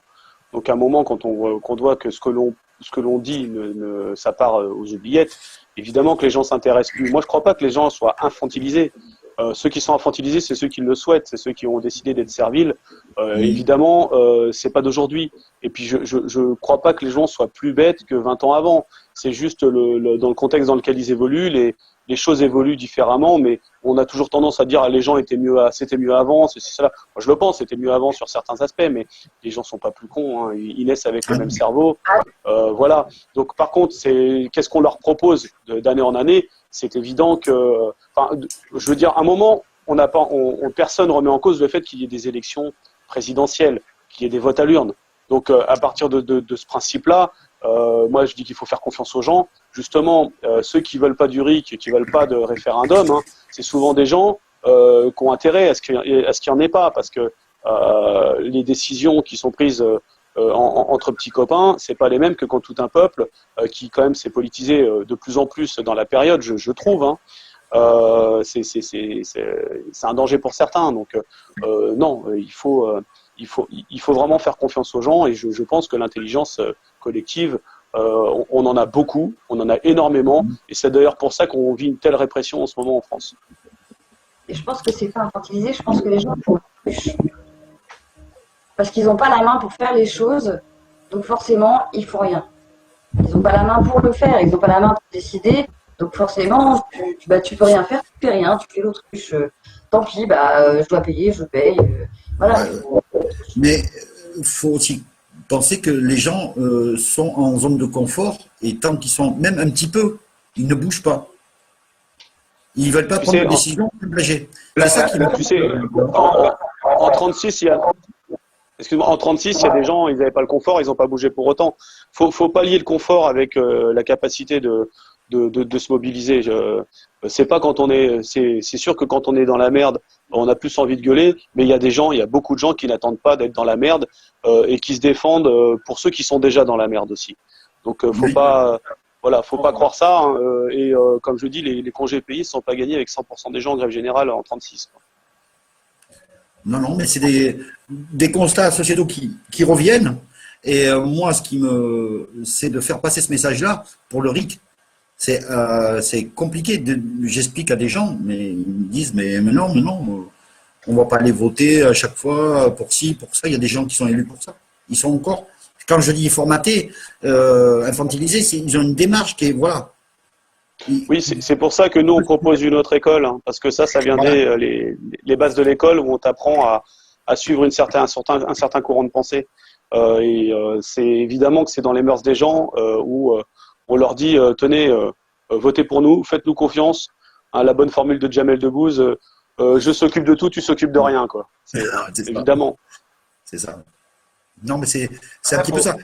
Donc, à un moment, quand on voit que ce que l'on dit, ça part aux oubliettes, évidemment que les gens s'intéressent plus. Moi, je ne crois pas que les gens soient infantilisés. Ceux qui sont infantilisés, c'est ceux qui le souhaitent, c'est ceux qui ont décidé d'être serviles. Évidemment, c'est pas d'aujourd'hui. Et puis, je crois pas que les gens soient plus bêtes que 20 ans avant. C'est juste dans le contexte dans lequel ils évoluent, les choses évoluent différemment, mais on a toujours tendance à dire les gens c'était mieux avant, c'est cela. Moi, je le pense, c'était mieux avant sur certains aspects, mais les gens sont pas plus cons. Hein. Ils naissent avec le même cerveau. Voilà. Donc, par contre, qu'est-ce qu'on leur propose d'année en année? C'est évident que, je veux dire, à un moment, personne ne remet en cause le fait qu'il y ait des élections présidentielles, qu'il y ait des votes à l'urne. Donc, à partir de ce principe-là, moi, je dis qu'il faut faire confiance aux gens. Justement, ceux qui veulent pas du RIC, qui veulent pas de référendum, hein, c'est souvent des gens qui ont intérêt à ce qu'il n'y en ait pas, parce que les décisions qui sont prises entre petits copains, c'est pas les mêmes que quand tout un peuple qui quand même s'est politisé de plus en plus dans la période, je trouve. Hein. C'est un danger pour certains. Donc non, il faut vraiment faire confiance aux gens, et je pense que l'intelligence collective, on en a beaucoup, on en a énormément, et c'est d'ailleurs pour ça qu'on vit une telle répression en ce moment en France. Et je pense que c'est pas infantilisé, je pense que les gens font plus. Parce qu'ils n'ont pas la main pour faire les choses, donc forcément, ils font rien. Ils n'ont pas la main pour le faire, ils n'ont pas la main pour décider, donc forcément, tu peux rien faire, tu fais rien, tu fais l'autruche. Tant pis, je dois payer, je paye. Voilà. Mais il faut aussi penser que les gens sont en zone de confort, et tant qu'ils sont même un petit peu, ils ne bougent pas. Ils ne veulent pas prendre de décision engagée. C'est ça qui tu sais, en 36, il y a... Excuse-moi, en 36, il y a des gens, ils n'avaient pas le confort, ils n'ont pas bougé pour autant. Faut pas lier le confort avec la capacité de se mobiliser. C'est pas quand on est, c'est sûr que quand on est dans la merde, on a plus envie de gueuler, mais il y a beaucoup de gens qui n'attendent pas d'être dans la merde et qui se défendent pour ceux qui sont déjà dans la merde aussi. Donc faut pas croire ça. Hein, et comme je dis, les congés payés ne sont pas gagnés avec 100% des gens en grève générale en 36. Quoi. Non, mais c'est des constats sociétaux qui reviennent. Et moi, c'est de faire passer ce message-là pour le RIC. C'est compliqué. J'explique à des gens, mais ils me disent, mais non, on ne va pas aller voter à chaque fois pour ci, pour ça. Il y a des gens qui sont élus pour ça. Ils sont encore, quand je dis formatés, infantilisés, ils ont une démarche qui est, voilà. Oui, c'est pour ça que nous, on propose une autre école, hein, parce que ça vient les bases de l'école où on t'apprend à suivre un certain courant de pensée. C'est évidemment que c'est dans les mœurs des gens où on leur dit tenez, votez pour nous, faites-nous confiance. Hein, la bonne formule de Jamel Debbouze, je s'occupe de tout, tu s'occupes de rien, quoi. Évidemment. C'est ça. Non, mais c'est un petit peu ça.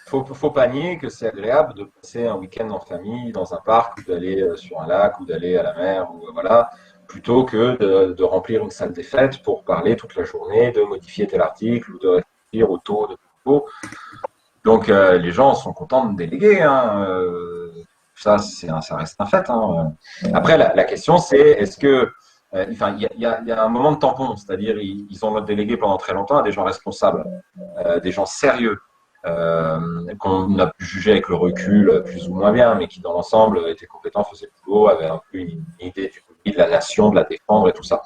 Faut pas nier que c'est agréable de passer un week-end en famille dans un parc, ou d'aller sur un lac, ou d'aller à la mer, ou voilà, plutôt que de remplir une salle des fêtes pour parler toute la journée, de modifier tel article ou de réfléchir au taux de nouveau. Donc les gens sont contents de déléguer. Hein, ça reste un fait. Hein. Après, la question c'est est-ce que il y a un moment de tampon, c'est-à-dire ils ont délégué pendant très longtemps à des gens responsables, des gens sérieux. Qu'on a pu juger avec le recul plus ou moins bien, mais qui dans l'ensemble étaient compétents, faisaient le boulot, avaient un peu une idée du pays, de la nation, de la défendre et tout ça.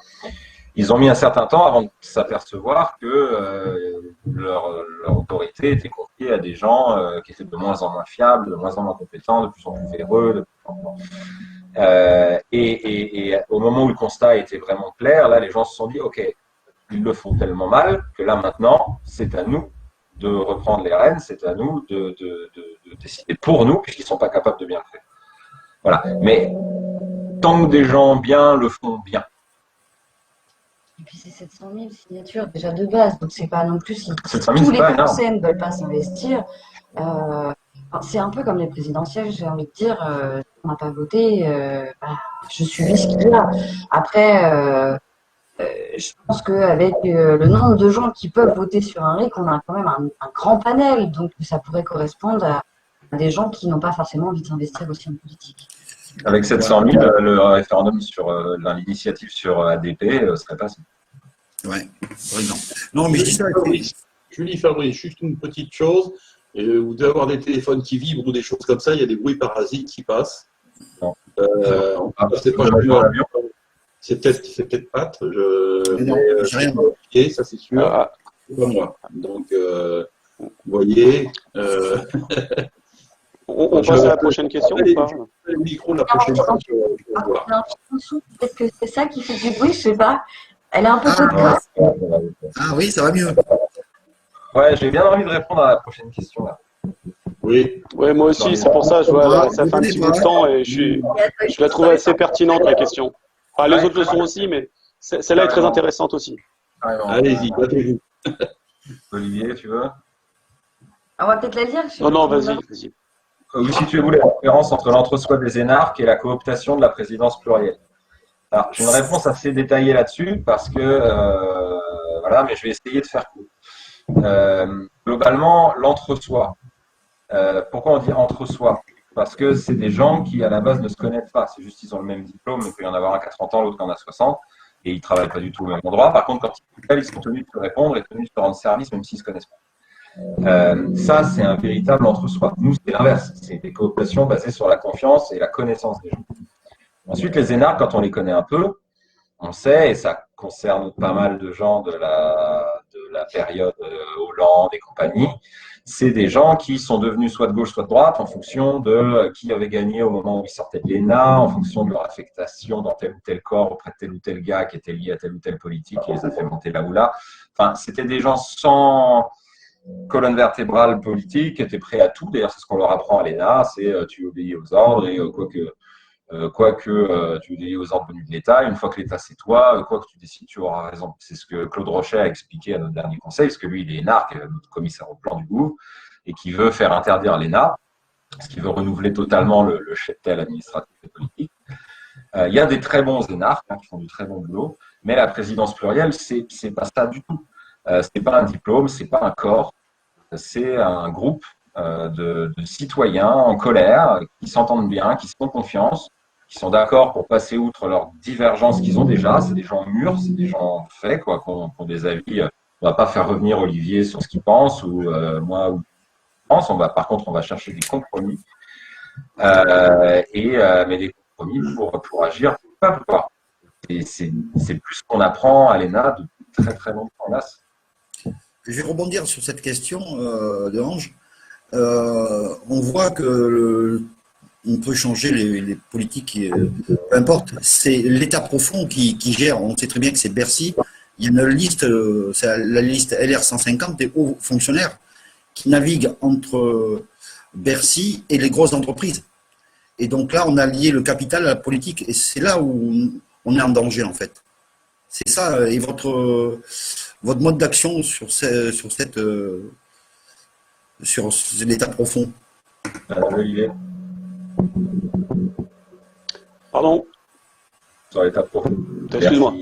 Ils ont mis un certain temps avant de s'apercevoir que leur autorité était confiée à des gens qui étaient de moins en moins fiables, de moins en moins compétents, de plus en plus véreux. Et au moment où le constat était vraiment clair, là les gens se sont dit ok, ils le font tellement mal que là maintenant c'est à nous de reprendre les rênes, c'est à nous de décider pour nous, puisqu'ils ne sont pas capables de bien le faire. Voilà. Mais tant que des gens bien le font bien. Et puis c'est 700 000 signatures déjà de base, donc c'est pas non plus si 700 000, tous les Français ne veulent pas s'investir, C'est un peu comme les présidentielles, j'ai envie de dire, si on n'a pas voté, je suis ce qu'il y a. Après, je pense qu'avec le nombre de gens qui peuvent voter sur un RIC, on a quand même un grand panel, donc ça pourrait correspondre à des gens qui n'ont pas forcément envie de s'investir aussi en politique. Avec 700 000, le référendum sur l'initiative sur ADP serait passé. Ouais, par exemple. Non, mais je dis ça. Julie Fabrice, juste une petite chose. Vous devez avoir des téléphones qui vibrent ou des choses comme ça, il y a des bruits parasites qui passent. C'est pas c'est peut-être Pat, rien. Ça c'est sûr. C'est pas moi. Donc, vous voyez. On passe à la prochaine question ou pas? Le micro, la prochaine fois, je vais voir. Peut-être que c'est ça qui fait du bruit, je sais pas. Elle a un peu de gosse. Ah oui, ça va mieux. Ouais, j'ai bien envie de répondre à la prochaine question là. Oui. Ouais, moi aussi, c'est pour ça, je vois, ça fait un petit bout de temps et je la trouve assez pertinente la question. Enfin, les autres le sont aussi, mais celle-là est très intéressante aussi. Allez-y, battez-vous. Olivier, tu veux? On va peut-être la lire. Non, vas-y. Où situez-vous la différence entre l'entre-soi des énarques et la cooptation de la présidence plurielle? Alors, j'ai une réponse assez détaillée là-dessus parce que, voilà, mais je vais essayer de faire court. Globalement, l'entre-soi. Pourquoi on dit entre-soi? Parce que c'est des gens qui, à la base, ne se connaissent pas. C'est juste qu'ils ont le même diplôme, mais il peut y en avoir un qui a 30 ans, l'autre qui en a 60, et ils ne travaillent pas du tout au même endroit. Par contre, quand ils s'appellent, ils sont tenus de se répondre et tenus de se rendre service, même s'ils ne se connaissent pas. Ça, c'est un véritable entre-soi. Nous, c'est l'inverse. C'est des cooptations basées sur la confiance et la connaissance des gens. Ensuite, les énarques, quand on les connaît un peu, on sait, et ça concerne pas mal de gens de la période Hollande et compagnie, c'est des gens qui sont devenus soit de gauche, soit de droite, en fonction de qui avait gagné au moment où ils sortaient de l'ENA, en fonction de leur affectation dans tel ou tel corps auprès de tel ou tel gars qui était lié à telle ou telle politique et les a fait monter là ou là. Enfin, c'était des gens sans colonne vertébrale politique, qui étaient prêts à tout. D'ailleurs, c'est ce qu'on leur apprend à l'ENA, c'est tu obéis aux ordres et quoique tu obéis aux ordres venus de l'État, une fois que l'État c'est toi, quoi que tu décides, tu auras raison. C'est ce que Claude Rochet a expliqué à notre dernier conseil, parce que lui, il est énarque, notre commissaire au plan du gouvernement, et qui veut faire interdire l'ENA, parce qu'il veut renouveler totalement le cheptel administratif et politique. Il y a des très bons énarques qui font du très bon boulot, mais la présidence plurielle, c'est pas ça du tout. C'est pas un diplôme, c'est pas un corps, c'est un groupe de citoyens en colère qui s'entendent bien, qui se font confiance, qui sont d'accord pour passer outre leurs divergences qu'ils ont déjà. C'est des gens mûrs, c'est des gens faits, quoi, qui ont des avis. On va pas faire revenir Olivier sur ce qu'il pense ou moi ou pense. Par contre, on va chercher des compromis, mais des compromis pour agir pour le peuple, quoi. Et c'est plus ce qu'on apprend à l'ENA depuis très très longtemps. Là. Je vais rebondir sur cette question de Ange. On voit que on peut changer les politiques, peu importe. C'est l'État profond qui gère. On sait très bien que c'est Bercy. Il y a une liste, c'est la liste LR 150 des hauts fonctionnaires qui naviguent entre Bercy et les grosses entreprises. Et donc là, on a lié le capital à la politique. Et c'est là où on est en danger, en fait. C'est ça. Et votre mode d'action sur l'état profond. Olivier. Pardon. Sur l'état profond. Excuse-moi.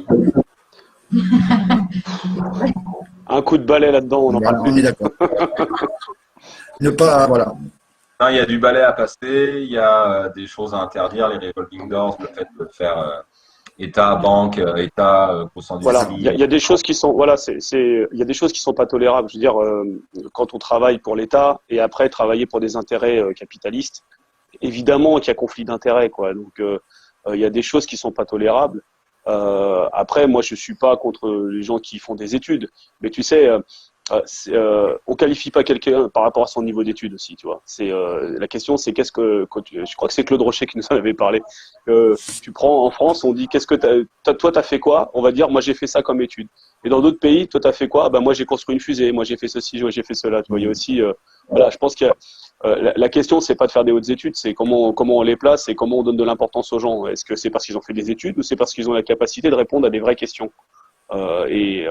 Un coup de balai là-dedans, on en parle plus. On est d'accord. Ne pas, voilà. Non, il y a du balai à passer, il y a des choses à interdire, les revolving doors, le fait de faire État, banque, État, grosse industrie. Voilà, il y a des choses qui sont, voilà, il y a des choses qui sont pas tolérables. Je veux dire, quand on travaille pour l'État et après travailler pour des intérêts capitalistes, évidemment qu'il y a conflit d'intérêts, quoi. Donc, il y a des choses qui sont pas tolérables. Après, moi, je suis pas contre les gens qui font des études, mais tu sais, on qualifie pas quelqu'un par rapport à son niveau d'études aussi, tu vois. La question, c'est je crois que c'est Claude Rochet qui nous en avait parlé. Tu prends en France, on dit toi t'as fait quoi? On va dire moi j'ai fait ça comme étude. Et dans d'autres pays, toi t'as fait quoi? Ben moi j'ai construit une fusée, moi j'ai fait ceci, moi j'ai fait cela. Tu vois, il y a aussi, voilà, je pense que la question c'est pas de faire des hautes études, c'est comment on les place et comment on donne de l'importance aux gens. Est-ce que c'est parce qu'ils ont fait des études ou c'est parce qu'ils ont la capacité de répondre à des vraies questions? Et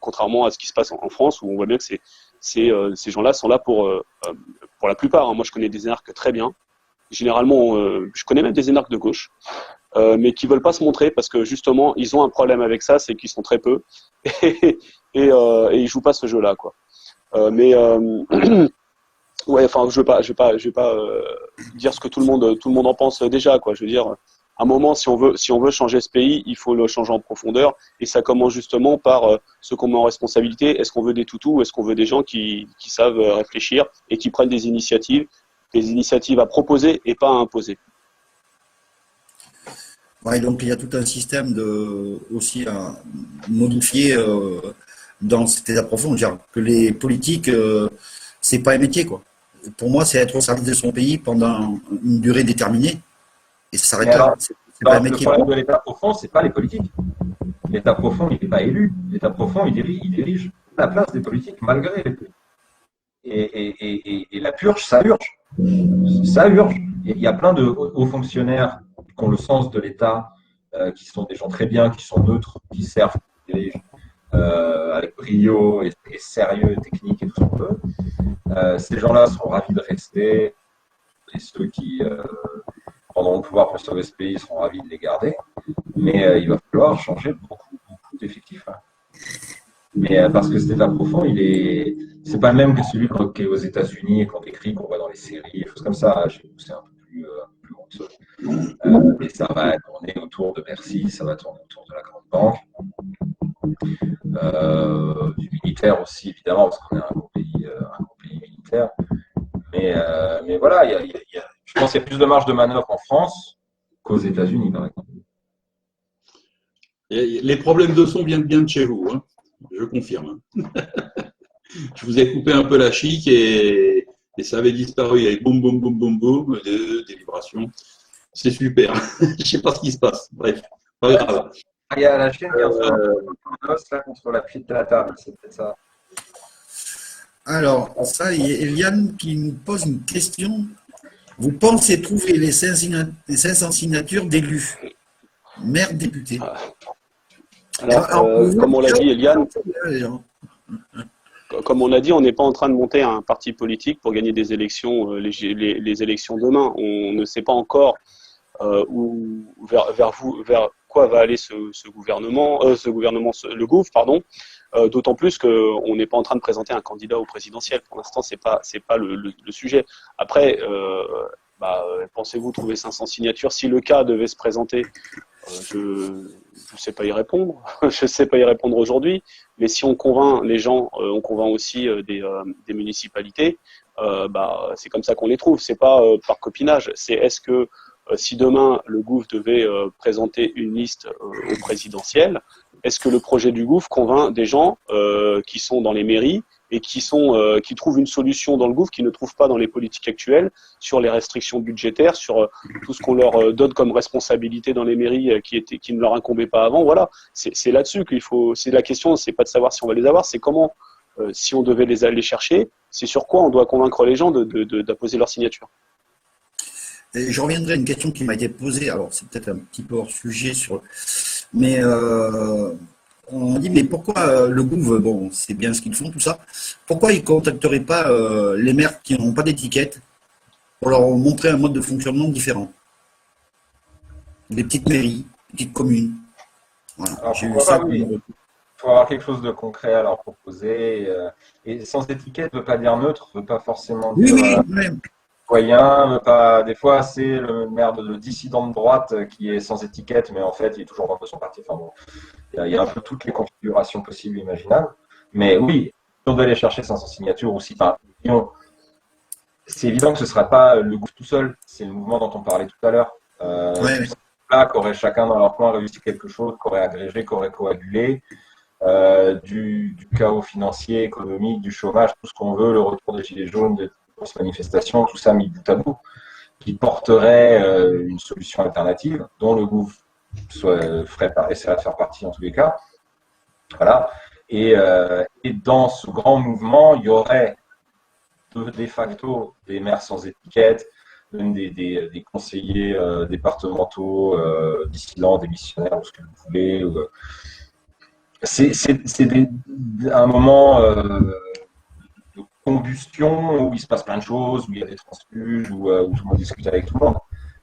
contrairement à ce qui se passe en France, où on voit bien que ces gens-là sont là pour la plupart. Hein. Moi, je connais des énarques très bien. Généralement, je connais même des énarques de gauche, mais qui veulent pas se montrer parce que justement, ils ont un problème avec ça, c'est qu'ils sont très peu et ils jouent pas ce jeu-là, quoi. Ouais, enfin, je vais pas dire ce que tout le monde en pense déjà, quoi. Je veux dire, à un moment, si on veut changer ce pays, il faut le changer en profondeur, et ça commence justement par ce qu'on met en responsabilité. Est-ce qu'on veut des toutous, ou est-ce qu'on veut des gens qui savent réfléchir et qui prennent des initiatives à proposer et pas à imposer. Ouais, donc il y a tout un système aussi à modifier dans cet état profond, dire que les politiques, c'est pas un métier, quoi. Pour moi, c'est être au service de son pays pendant une durée déterminée et ça s'arrête là. C'est pas un métier. Le problème de l'état profond, c'est pas les politiques. L'état profond, il n'est pas élu. L'état profond, il dirige la place des politiques malgré les politiques. Et la purge, ça urge. Ça urge. Il y a plein de hauts fonctionnaires qui ont le sens de l'État, qui sont des gens très bien, qui sont neutres, qui servent, qui dirigent avec brio et sérieux, technique et tout ce qu'on peut. Ces gens-là seront ravis de rester, et ceux qui prendront le pouvoir pour sauver ce pays seront ravis de les garder. Mais il va falloir changer beaucoup d'effectifs. Hein. Mais parce que cet état profond, c'est pas le même que celui qui est aux États-Unis et qu'on décrit, qu'on voit dans les séries, et choses comme ça. Chez nous, c'est un peu plus honteux. Et ça va tourner autour de Bercy, ça va tourner autour de la grande banque, du militaire aussi, évidemment, parce qu'on est un gros pays militaire. Mais voilà, je pense qu'il y a plus de marge de manœuvre en France qu'aux États-Unis, par exemple. Et les problèmes de son viennent bien de chez vous, hein. Je confirme. Je vous ai coupé un peu la chic et ça avait disparu avec boum, boum, boum, boum, boum, des vibrations. C'est super. Je ne sais pas ce qui se passe. Bref, pas grave. Il y a la chienne qui est en train de contre la pile de la table, c'est peut-être ça. Alors, ça, il y a Eliane qui nous pose une question. Vous pensez trouver les 500 signatures d'élus, maires, députés? Alors, comme on l'a dit, Eliane, comme on l'a dit, on n'est pas en train de monter un parti politique pour gagner des élections, les élections demain. On ne sait pas encore vers quoi va aller ce gouvernement, le gouv, pardon. D'autant plus qu'on n'est pas en train de présenter un candidat au présidentiel. Pour l'instant, c'est pas le sujet. Après, pensez-vous trouver 500 signatures? Si le cas devait se présenter, je ne sais pas y répondre. Je ne sais pas y répondre aujourd'hui. Mais si on convainc les gens, on convainc aussi des municipalités. C'est comme ça qu'on les trouve. C'est pas par copinage. C'est est-ce que si demain le gouv devait présenter une liste au présidentiel, est-ce que le projet du gouv convainc des gens qui sont dans les mairies et qui trouvent une solution dans le gouv qu'ils ne trouvent pas dans les politiques actuelles, sur les restrictions budgétaires, sur tout ce qu'on leur donne comme responsabilité dans les mairies qui ne leur incombait pas avant. Voilà, c'est là-dessus qu'il faut. C'est la question, c'est pas de savoir si on va les avoir, c'est comment, si on devait les chercher, c'est sur quoi on doit convaincre les gens d'apposer leur signature. Et je reviendrai à une question qui m'a été posée, alors c'est peut-être un petit peu hors sujet, mais on dit, mais pourquoi le gouv, bon, c'est bien ce qu'ils font, tout ça, pourquoi ils ne contacteraient pas les maires qui n'ont pas d'étiquette pour leur montrer un mode de fonctionnement différent? Les petites mairies, les petites communes. Voilà, j'ai eu ça. Il faut avoir quelque chose de concret à leur proposer. Et sans étiquette ne veut pas dire neutre, ne veut pas forcément dire citoyen. Des fois, c'est le maire de dissident de droite qui est sans étiquette, mais en fait, il est toujours membre de son parti. Enfin, bon, il y a un peu toutes les configurations possibles et imaginables. Mais oui, si on doit aller chercher 500 signatures ou si, c'est évident que ce ne sera pas le gouv tout seul. C'est le mouvement dont on parlait tout à l'heure. Là, qu'aurait chacun dans leur coin réussi quelque chose, qu'aurait agrégé, qu'aurait coagulé, du chaos financier, économique, du chômage, tout ce qu'on veut, le retour des gilets jaunes, des grosses manifestations, tout ça mis bout à bout, qui porterait une solution alternative, dont le gouv essaierait de faire partie en tous les cas. Voilà. Et dans ce grand mouvement, il y aurait de facto des maires sans étiquette, des conseillers départementaux dissidents, démissionnaires, ou ce que vous voulez. C'est un moment de combustion où il se passe plein de choses, où il y a des transfuges, où tout le monde discute avec tout le monde.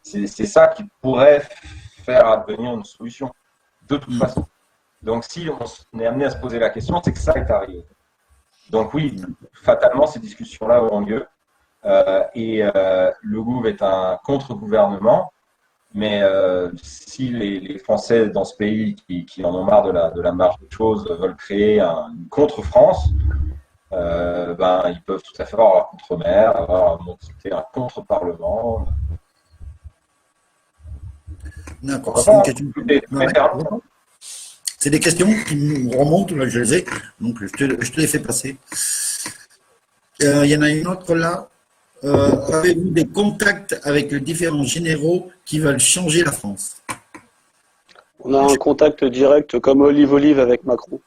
C'est ça qui pourrait faire advenir une solution, de toute façon. Donc, si on est amené à se poser la question, c'est que ça est arrivé. Donc oui, fatalement, ces discussions-là auront lieu. Le gouv est un contre-gouvernement, mais si les Français dans ce pays qui en ont marre de la marge des choses veulent créer une contre-France, ils peuvent tout à fait avoir un contre-maire, avoir monté un contre-parlement. D'accord, c'est des questions qui nous remontent, là, je les ai, donc je te les fais passer. Il y en a une autre là. Avez-vous des contacts avec les différents généraux qui veulent changer la France? On a un contact direct comme Olive avec Macron.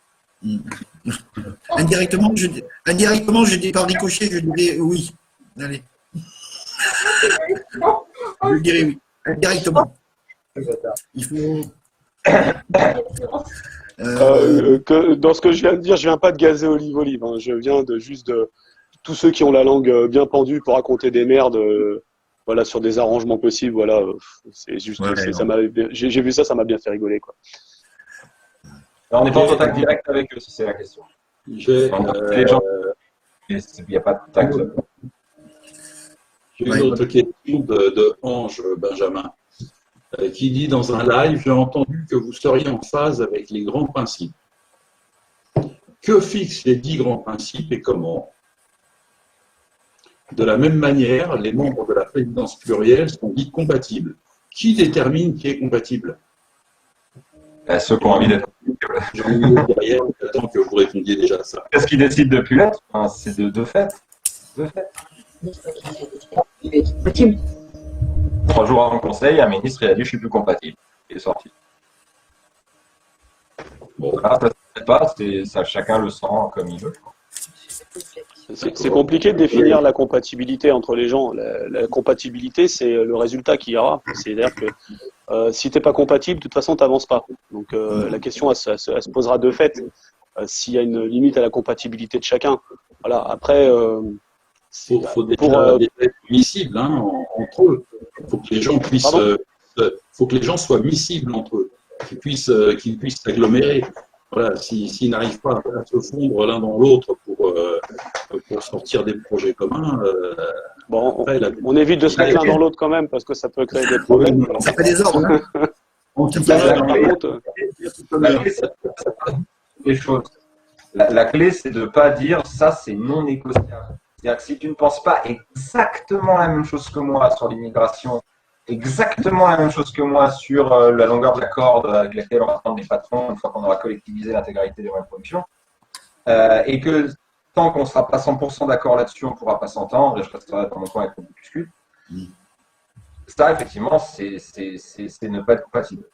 Indirectement, je dis par ricochet, je dirais oui. Allez. Je dirais oui. Indirectement. Il faut. Dans ce que je viens de dire, je viens pas de gazer Olive, hein. Je viens juste de tous ceux qui ont la langue bien pendue pour raconter des merdes, voilà, sur des arrangements possibles, voilà. C'est juste, j'ai vu ça, ça m'a bien fait rigoler, quoi. Alors, on n'est pas en contact direct avec eux, si c'est la question. Les gens, il n'y a pas de contact. J'ai une autre question de Ange Benjamin, qui dit dans un live, j'ai entendu que vous seriez en phase avec les grands principes. Que fixent les 10 grands principes et comment? De la même manière, les membres de la présidence plurielle sont dits compatibles. Qui détermine qui est compatible? Ceux qui ont envie d'être. J'ai envie de derrière, j'attends que vous répondiez déjà à ça. Qu'est-ce qui décide de plus l'être? C'est de fait. De fait. 3 jours avant le conseil, un ministre il a dit je suis plus compatible. Il est sorti. Bon, là, ça ne se fait pas, ça, chacun le sent comme il veut. C'est compliqué de définir la compatibilité entre les gens. La compatibilité, c'est le résultat qu'il y aura. C'est-à-dire que si tu n'es pas compatible, de toute façon, tu n'avances pas. Donc la question, elle se posera de fait s'il y a une limite à la compatibilité de chacun. Voilà. Après, faut déjà être miscibles entre eux. Il faut que les gens puissent, faut que les gens soient miscibles entre eux, qu'ils puissent s'agglomérer. Voilà, s'ils n'arrivent pas à se fondre l'un dans l'autre pour sortir des projets communs, on évite de se mettre l'un dans l'autre quand même, parce que ça peut créer des problèmes. Ça fait des ordres. La clé, c'est de ne pas dire ça, c'est non négociable. C'est-à-dire que si tu ne penses pas exactement la même chose que moi sur l'immigration, exactement la même chose que moi sur la longueur de la corde avec laquelle on va prendre des patrons une fois qu'on aura collectivisé l'intégralité des moyens de production, et que tant qu'on ne sera pas 100% d'accord là-dessus, on ne pourra pas s'entendre, et je resterai dans mon coin avec mon groupuscule. Ça, effectivement, c'est ne pas être compatible.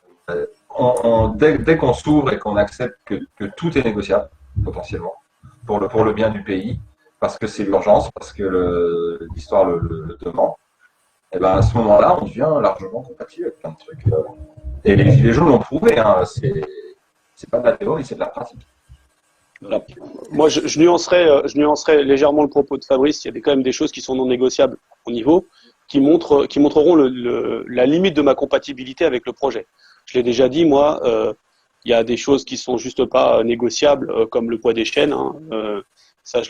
Dès qu'on s'ouvre et qu'on accepte que tout est négociable, potentiellement, pour le bien du pays, parce que c'est l'urgence, parce que l'histoire le demande, et ben à ce moment-là, on devient largement compatible avec plein de trucs. Et les Gilets jaunes l'ont prouvé, hein, c'est pas de la théorie, c'est de la pratique. Voilà. Moi, je nuancerais légèrement le propos de Fabrice. Il y a quand même des choses qui sont non négociables au niveau, qui montreront la limite de ma compatibilité avec le projet. Je l'ai déjà dit, moi, il y a des choses qui sont juste pas négociables, comme le poids des chaînes. Hein. Ça,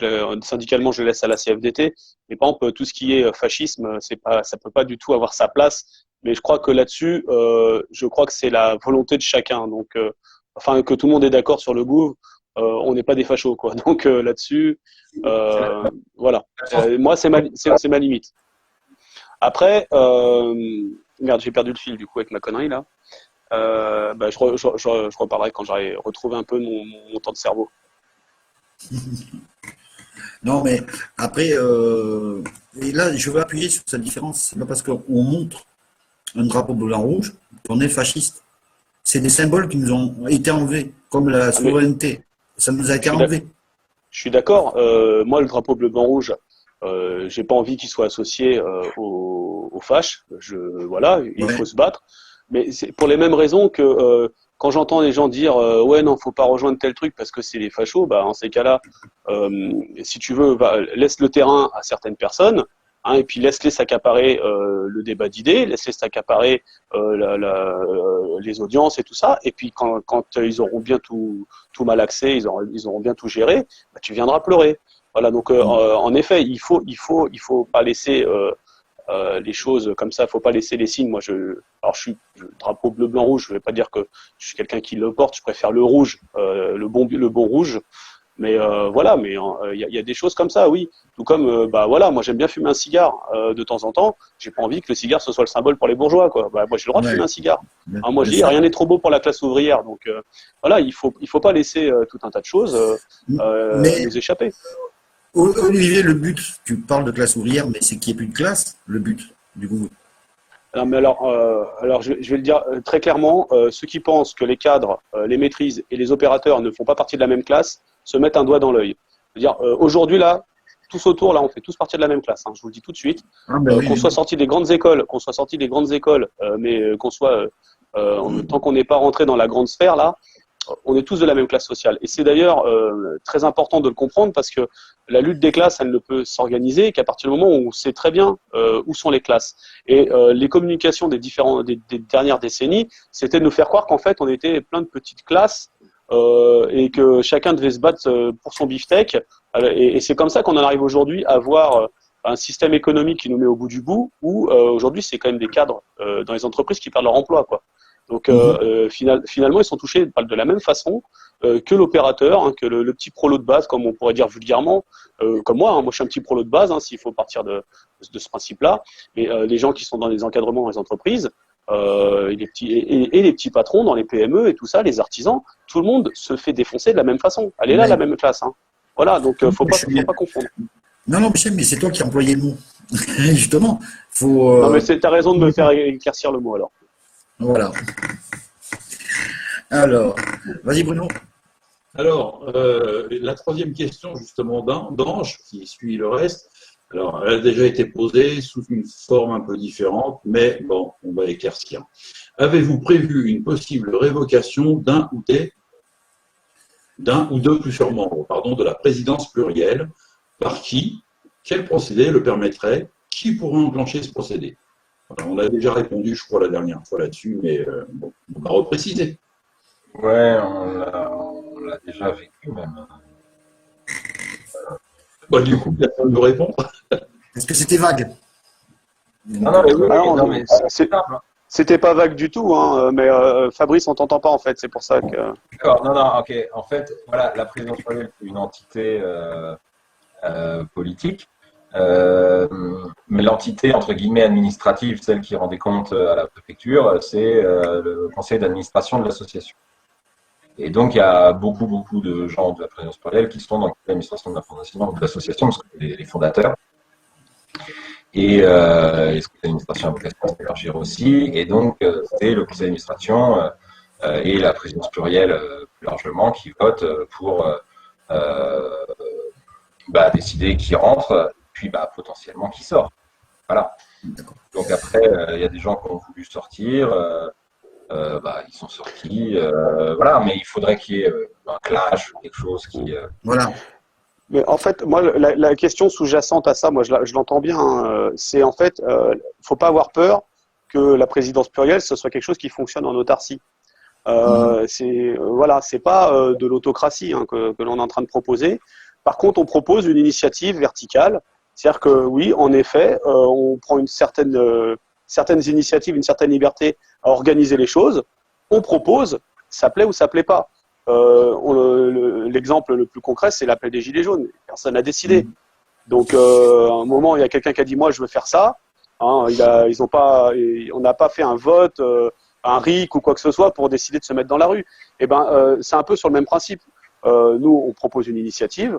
syndicalement, je le laisse à la CFDT. Mais par exemple, tout ce qui est fascisme, ça peut pas du tout avoir sa place. Mais je crois que là-dessus, je crois que c'est la volonté de chacun. Donc, que tout le monde est d'accord sur le gouv, on n'est pas des fachos, quoi. Donc là-dessus, voilà. Moi, c'est ma limite. Après, merde, j'ai perdu le fil du coup avec ma connerie là. Je reparlerai quand j'aurai retrouvé un peu mon temps de cerveau. Non, mais après, et là, je veux appuyer sur cette différence. C'est pas parce qu'on montre un drapeau blanc-rouge qu'on est fasciste. C'est des symboles qui nous ont été enlevés, comme la souveraineté. Ça nous a été enlevé. Je suis d'accord. Moi, le drapeau bleu-blanc-rouge, j'ai pas envie qu'il soit associé aux fâches. Voilà, il faut se battre. Mais c'est pour les mêmes raisons que quand j'entends les gens dire ouais non faut pas rejoindre tel truc parce que c'est les fachos, bah en ces cas-là, si tu veux, laisse le terrain à certaines personnes, hein, et puis laisse-les s'accaparer le débat d'idées, laisse-les s'accaparer les audiences et tout ça, et puis quand ils auront bien tout mal axé, ils auront bien tout géré, bah, tu viendras pleurer. Voilà, donc en effet, il faut pas laisser les choses comme ça, il faut pas laisser les signes. Moi, je suis drapeau bleu blanc rouge. Je vais pas dire que je suis quelqu'un qui le porte. Je préfère le rouge, le bon rouge. Mais voilà, mais il y a des choses comme ça, oui. Tout comme voilà, moi j'aime bien fumer un cigare de temps en temps. J'ai pas envie que le cigare ce soit le symbole pour les bourgeois, quoi. Bah, moi j'ai le droit de fumer un cigare. Hein, moi je dis rien n'est trop beau pour la classe ouvrière. Donc voilà, il faut pas laisser tout un tas de choses nous échapper. Olivier, le but, tu parles de classe ouvrière, mais c'est qu'il n'y ait plus de classe, le but du coup. Alors je vais le dire très clairement, ceux qui pensent que les cadres, les maîtrises et les opérateurs ne font pas partie de la même classe se mettent un doigt dans l'œil. Je veux dire, aujourd'hui là, tous autour là, on fait tous partie de la même classe. Hein, je vous le dis tout de suite. Qu'on soit sorti des grandes écoles, mais qu'on soit tant qu'on n'est pas rentré dans la grande sphère là, on est tous de la même classe sociale. Et c'est d'ailleurs très important de le comprendre parce que la lutte des classes, elle ne peut s'organiser qu'à partir du moment où on sait très bien où sont les classes. Et les communications des dernières décennies, c'était de nous faire croire qu'en fait, on était plein de petites classes et que chacun devait se battre pour son beefsteak. Et c'est comme ça qu'on en arrive aujourd'hui à avoir un système économique qui nous met au bout du bout, où aujourd'hui, c'est quand même des cadres dans les entreprises qui perdent leur emploi, quoi. Donc finalement, ils sont touchés de la même façon que l'opérateur, hein, que le petit prolo de base, comme on pourrait dire vulgairement, comme moi. Hein, moi, je suis un petit prolo de base, hein, s'il faut partir de ce principe-là. Mais les gens qui sont dans les encadrements dans les entreprises, et les petits patrons dans les PME et tout ça, les artisans, tout le monde se fait défoncer de la même façon. Elle est là, la même classe. Hein. Voilà, donc faut pas confondre. Non, Michel, mais c'est toi qui as employé le mot. Justement. Non, mais t'as raison de me faire éclaircir le mot alors. Voilà. Alors, vas-y Bruno. Alors, la troisième question justement d'Ange, qui suit le reste, alors elle a déjà été posée sous une forme un peu différente, mais bon, on va éclaircir. Avez-vous prévu une possible révocation d'un ou deux plusieurs membres, de la présidence plurielle? Par qui? Quel procédé le permettrait? Qui pourrait enclencher ce procédé? On a déjà répondu, je crois, la dernière fois là-dessus, mais bon, on va repréciser. Ouais, on l'a déjà vécu même. Du coup, personne ne veut répondre. Est-ce que c'était vague? Non, mais c'était pas vague du tout, hein, mais Fabrice, on t'entend pas en fait, c'est pour ça que. D'accord, non, ok. En fait, voilà, la présidence plurielle est une entité politique. Mais l'entité entre guillemets administrative, celle qui rend des comptes à la préfecture, c'est le conseil d'administration de l'association. Et donc il y a beaucoup de gens de la présidence plurielle qui sont dans l'administration de la fondation de l'association, parce que les fondateurs. Et ce conseil d'administration a vocation à s'élargir aussi. Et donc c'est le conseil d'administration et la présidence plurielle plus largement qui votent pour décider qui rentre. Puis potentiellement qui sort. Voilà. Donc après, il y a des gens qui ont voulu sortir, ils sont sortis, voilà, mais il faudrait qu'il y ait un clash, quelque chose qui. Voilà. Mais en fait, moi, la question sous-jacente à ça, moi, je l'entends bien, hein, c'est en fait, faut pas avoir peur que la présidence plurielle, ce soit quelque chose qui fonctionne en autarcie. C'est pas de l'autocratie hein, que l'on est en train de proposer. Par contre, on propose une initiative verticale. C'est-à-dire que oui, en effet, on prend certaines initiatives, une certaine liberté à organiser les choses. On propose, ça plaît ou ça plaît pas. L'exemple le plus concret, c'est l'appel des Gilets jaunes. Personne n'a décidé. Donc, à un moment, il y a quelqu'un qui a dit moi, je veux faire ça. Hein, on n'a pas fait un vote, un RIC ou quoi que ce soit pour décider de se mettre dans la rue. Et c'est un peu sur le même principe. Nous, on propose une initiative.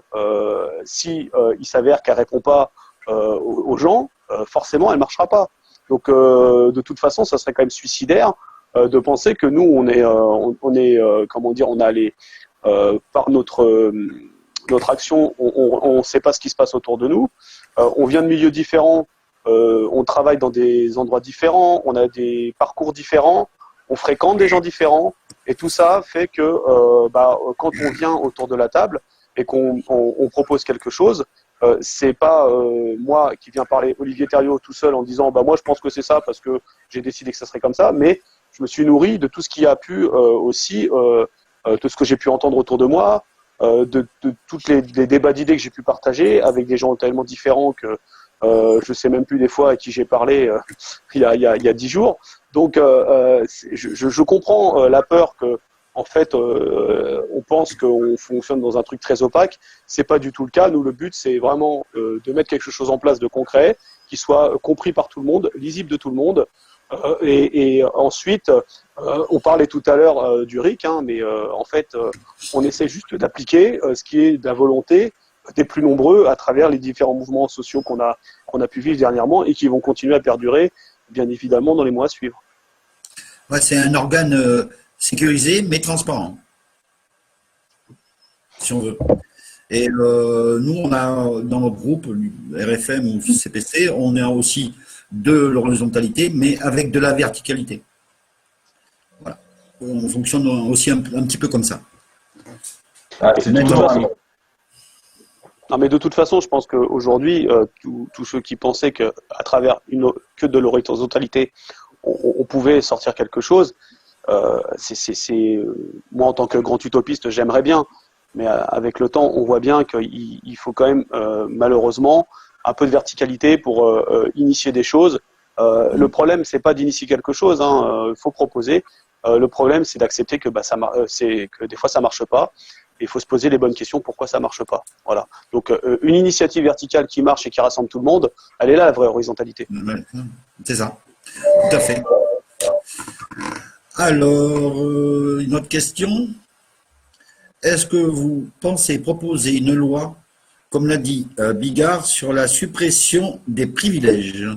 Si il s'avère qu'elle répond pas aux gens, forcément, elle marchera pas. Donc, de toute façon, ça serait quand même suicidaire de penser que nous, on a par notre action, on ne sait pas ce qui se passe autour de nous. On vient de milieux différents, on travaille dans des endroits différents, on a des parcours différents, on fréquente des gens différents. Et tout ça fait que quand on vient autour de la table et qu'on propose quelque chose, c'est pas moi qui viens parler, Olivier Thériault, tout seul en disant moi je pense que c'est ça parce que j'ai décidé que ça serait comme ça, mais je me suis nourri de tout ce qui a pu aussi, de ce que j'ai pu entendre autour de moi, de tous les débats d'idées que j'ai pu partager avec des gens tellement différents que je sais même plus des fois à qui j'ai parlé il y a 10 jours. Donc je comprends la peur que en fait on pense qu'on fonctionne dans un truc très opaque. C'est pas du tout le cas. Nous, le but, c'est vraiment de mettre quelque chose en place de concret, qui soit compris par tout le monde, lisible de tout le monde. Et ensuite, on parlait tout à l'heure du RIC, mais en fait, on essaie juste d'appliquer ce qui est de la volonté des plus nombreux à travers les différents mouvements sociaux qu'on a pu vivre dernièrement et qui vont continuer à perdurer, bien évidemment, dans les mois à suivre. Ouais, c'est un organe sécurisé mais transparent, si on veut. Et nous, on a dans notre groupe, RFM ou CPC, on a aussi de l'horizontalité, mais avec de la verticalité. Voilà. On fonctionne aussi un petit peu comme ça. Non, mais de toute façon, je pense qu'aujourd'hui, tous ceux qui pensaient qu'à travers que de l'horizontalité, on pouvait sortir quelque chose, moi, en tant que grand utopiste, j'aimerais bien. Mais avec le temps, on voit bien qu'il faut quand même, malheureusement, un peu de verticalité pour initier des choses. Le problème, c'est pas d'initier quelque chose, il faut proposer. Le problème, c'est d'accepter que que des fois ça marche pas. Et il faut se poser les bonnes questions, pourquoi ça marche pas. Voilà. Donc une initiative verticale qui marche et qui rassemble tout le monde, elle est là la vraie horizontalité. C'est ça. Tout à fait. Alors, une autre question. Est-ce que vous pensez proposer une loi, comme l'a dit Bigard, sur la suppression des privilèges?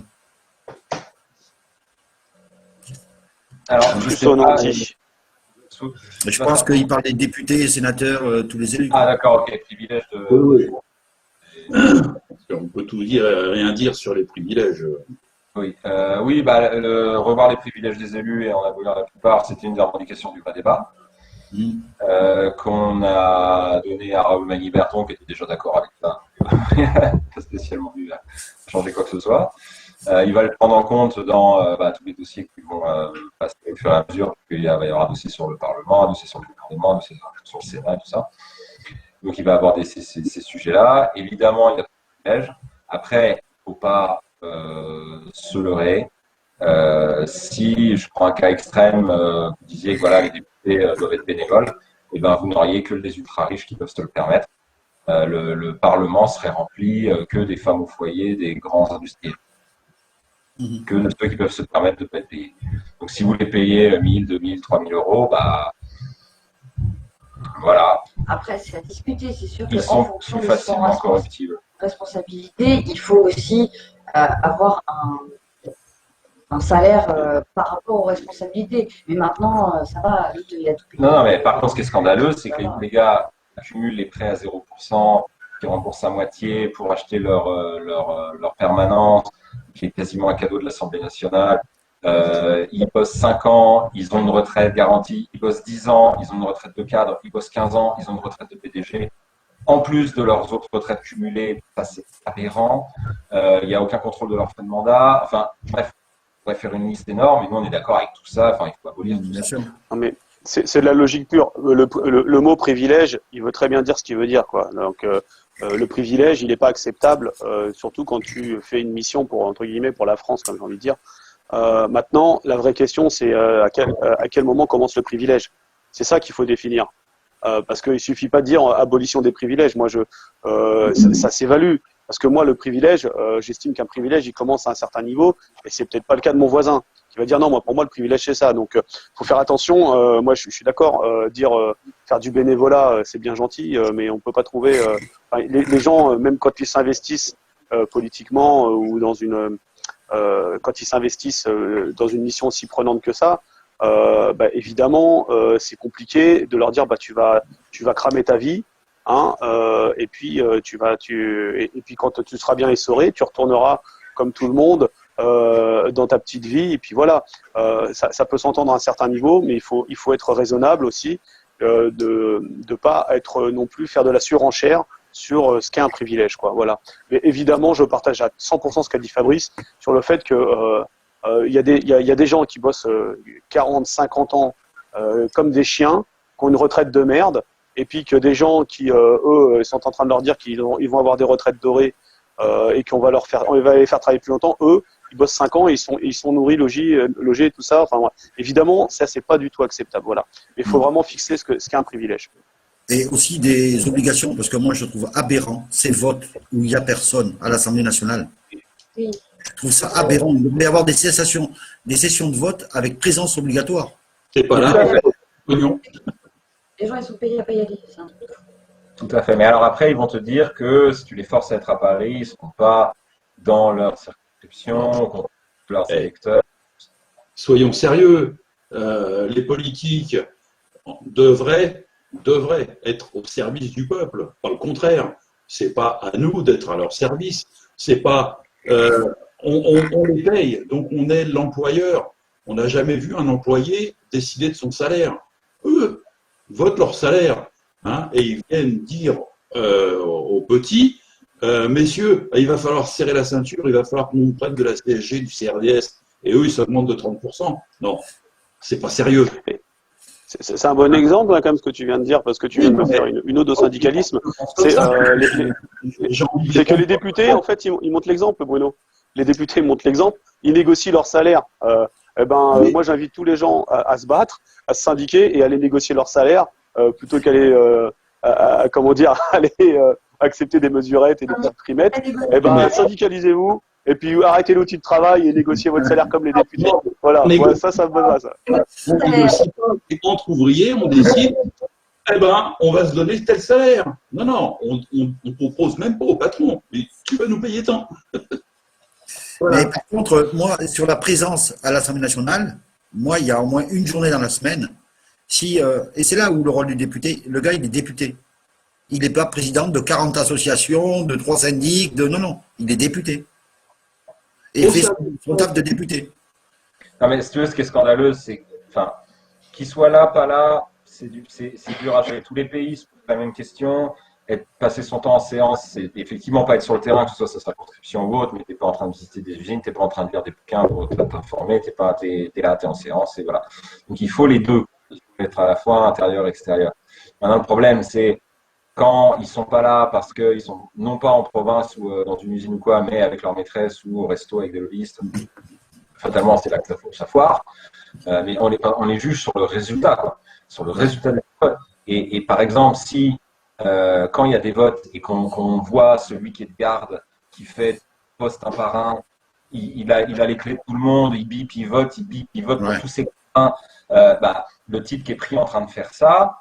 Alors, je pense qu'il parle des députés, sénateurs, tous les élus. Ah d'accord, ok, privilèges de... Oui. On peut tout dire et rien dire sur les privilèges. Oui, revoir les privilèges des élus et en abolir la plupart, c'était une des revendications du vrai débat. Qu'on a donné à Raoul Magny-Berton, qui était déjà d'accord avec ça, pas spécialement dû changer quoi que ce soit. Il va le prendre en compte dans tous les dossiers qui vont passer au fur et à mesure, parce qu'il va y avoir un dossier sur le Parlement, un dossier sur le gouvernement, un dossier sur le Sénat, tout ça. Donc il va aborder ces sujets-là. Évidemment, il y a des privilèges. Après, il ne faut pas se leurrer. Si je prends un cas extrême, vous disiez que voilà, les députés doivent être bénévoles, et ben vous n'auriez que les ultra riches qui peuvent se le permettre. Le Parlement serait rempli que des femmes au foyer, des grands industriels, que de ceux qui peuvent se permettre de ne pas être payés. Donc si vous les payez 1000, 2000, 3000 euros, voilà. Après, c'est à discuter, c'est sûr Ils qu'en sont fonction plus de son facilement corruptibles. responsabilité, il faut aussi avoir un salaire par rapport aux responsabilités. Mais maintenant, ça va, il y a tout. Non, mais par contre, ce qui est scandaleux, c'est que les gars accumulent les prêts à 0%, qui remboursent à moitié pour acheter leur permanence, qui est quasiment un cadeau de l'Assemblée nationale. Ils bossent 5 ans, ils ont une retraite garantie. Ils bossent 10 ans, ils ont une retraite de cadre. Ils bossent 15 ans, ils ont une retraite de PDG. En plus de leurs autres retraites cumulées, ça c'est aberrant. Il n'y a aucun contrôle de leur fin de mandat. Enfin, bref. On pourrait faire une liste énorme, et nous on est d'accord avec tout ça, il faut abolir tout ça. Non, mais c'est de la logique pure. Le mot privilège, il veut très bien dire ce qu'il veut dire, quoi. Donc le privilège, il n'est pas acceptable, surtout quand tu fais une mission pour, entre guillemets, pour la France, comme j'ai envie de dire. Maintenant, la vraie question, c'est à quel moment commence le privilège. C'est ça qu'il faut définir. Parce qu'il ne suffit pas de dire abolition des privilèges. Moi, ça s'évalue. Parce que moi, le privilège, j'estime qu'un privilège, il commence à un certain niveau, et c'est peut-être pas le cas de mon voisin, qui va dire non, pour moi, le privilège, c'est ça. Donc, faut faire attention. Moi, je suis d'accord. Faire du bénévolat, c'est bien gentil, mais on peut pas trouver. Les gens, même quand ils s'investissent politiquement ou quand ils s'investissent dans une mission aussi prenante que ça, évidemment, c'est compliqué de leur dire tu vas cramer ta vie. Et puis quand tu seras bien essoré, tu retourneras comme tout le monde dans ta petite vie. Et puis voilà, ça peut s'entendre à un certain niveau, mais il faut être raisonnable aussi, de pas être non plus faire de la surenchère sur ce qu'est un privilège, quoi. Voilà. Mais évidemment, je partage à 100% ce qu'a dit Fabrice sur le fait que il y a des gens qui bossent 40, 50 ans comme des chiens, qui ont une retraite de merde, et puis que des gens qui, eux, sont en train de leur dire qu'ils vont avoir des retraites dorées et on va les faire travailler plus longtemps. Eux, ils bossent 5 ans et ils sont nourris, logés, tout ça. Enfin, voilà. Évidemment, ça, c'est pas du tout acceptable. Voilà. Mais il faut vraiment fixer ce qu'est un privilège. Et aussi des obligations, parce que moi, je trouve aberrant ces votes où il n'y a personne à l'Assemblée nationale. Oui. Je trouve ça aberrant. Il devrait y avoir des sessions de vote avec présence obligatoire. C'est pas là. Pognon. Les gens, ils sont payés à pas y aller. C'est un truc. Tout à fait. Mais alors après, ils vont te dire que si tu les forces à être à Paris, ils ne seront pas dans leur circonscription, contre leurs électeurs. Soyons sérieux. Les politiques devraient être au service du peuple. Pas le contraire. C'est pas à nous d'être à leur service. C'est pas. On les paye, donc on est l'employeur. On n'a jamais vu un employé décider de son salaire. Eux votent leur salaire, hein, et ils viennent dire aux petits, messieurs, il va falloir serrer la ceinture, il va falloir qu'on nous prenne de la CSG, du CRDS, et eux, ils s'augmentent de 30%. Non, c'est pas sérieux. C'est un bon exemple, hein, quand même, ce que tu viens de dire, parce que tu viens de me faire une ode au syndicalisme. C'est que les députés, en fait, ils montrent l'exemple, Bruno. Les députés montrent l'exemple, ils négocient leur salaire. Moi, j'invite tous les gens à se battre, à se syndiquer et à aller négocier leur salaire, plutôt qu'aller, aller accepter des mesurettes et des petites primettes. Syndicalisez-vous. Et puis arrêtez l'outil de travail et négociez votre salaire comme les députés. Voilà, ça me va, ça. On négocie pas. Et entre ouvriers, on décide, on va se donner tel salaire. Non, on propose même pas au patron. Mais tu vas nous payer tant. Voilà. Mais par contre, moi, sur la présence à l'Assemblée nationale, moi, il y a au moins une journée dans la semaine. Et c'est là où le rôle du député, le gars, il est député. Il n'est pas président de 40 associations, de 3 syndics, non, il est député. Et il fait son taf de député. Non, mais si tu veux, ce qui est scandaleux, c'est qu'il soit là, pas là, c'est dur à gérer. Tous les pays se posent la même question. Passer son temps en séance, c'est effectivement pas être sur le terrain, que ce soit sa circonscription ou autre, mais t'es pas en train de visiter des usines, t'es pas en train de lire des bouquins pour t'informer, t'es là, t'es en séance, et voilà. Donc il faut les deux, il faut être à la fois intérieur et extérieur. Maintenant, le problème, c'est quand ils sont pas là parce qu'ils sont non pas en province ou dans une usine ou quoi, mais avec leur maîtresse ou au resto avec des lobbyistes. Fatalement, c'est là que ça foire. Mais on les juge sur le résultat, quoi, sur le résultat de l'école. Et par exemple, si quand il y a des votes et qu'on voit celui qui est de garde, qui fait poste un par un, il a les clés de tout le monde, il bip, il vote pour tous ses copains. Le type qui est pris en train de faire ça,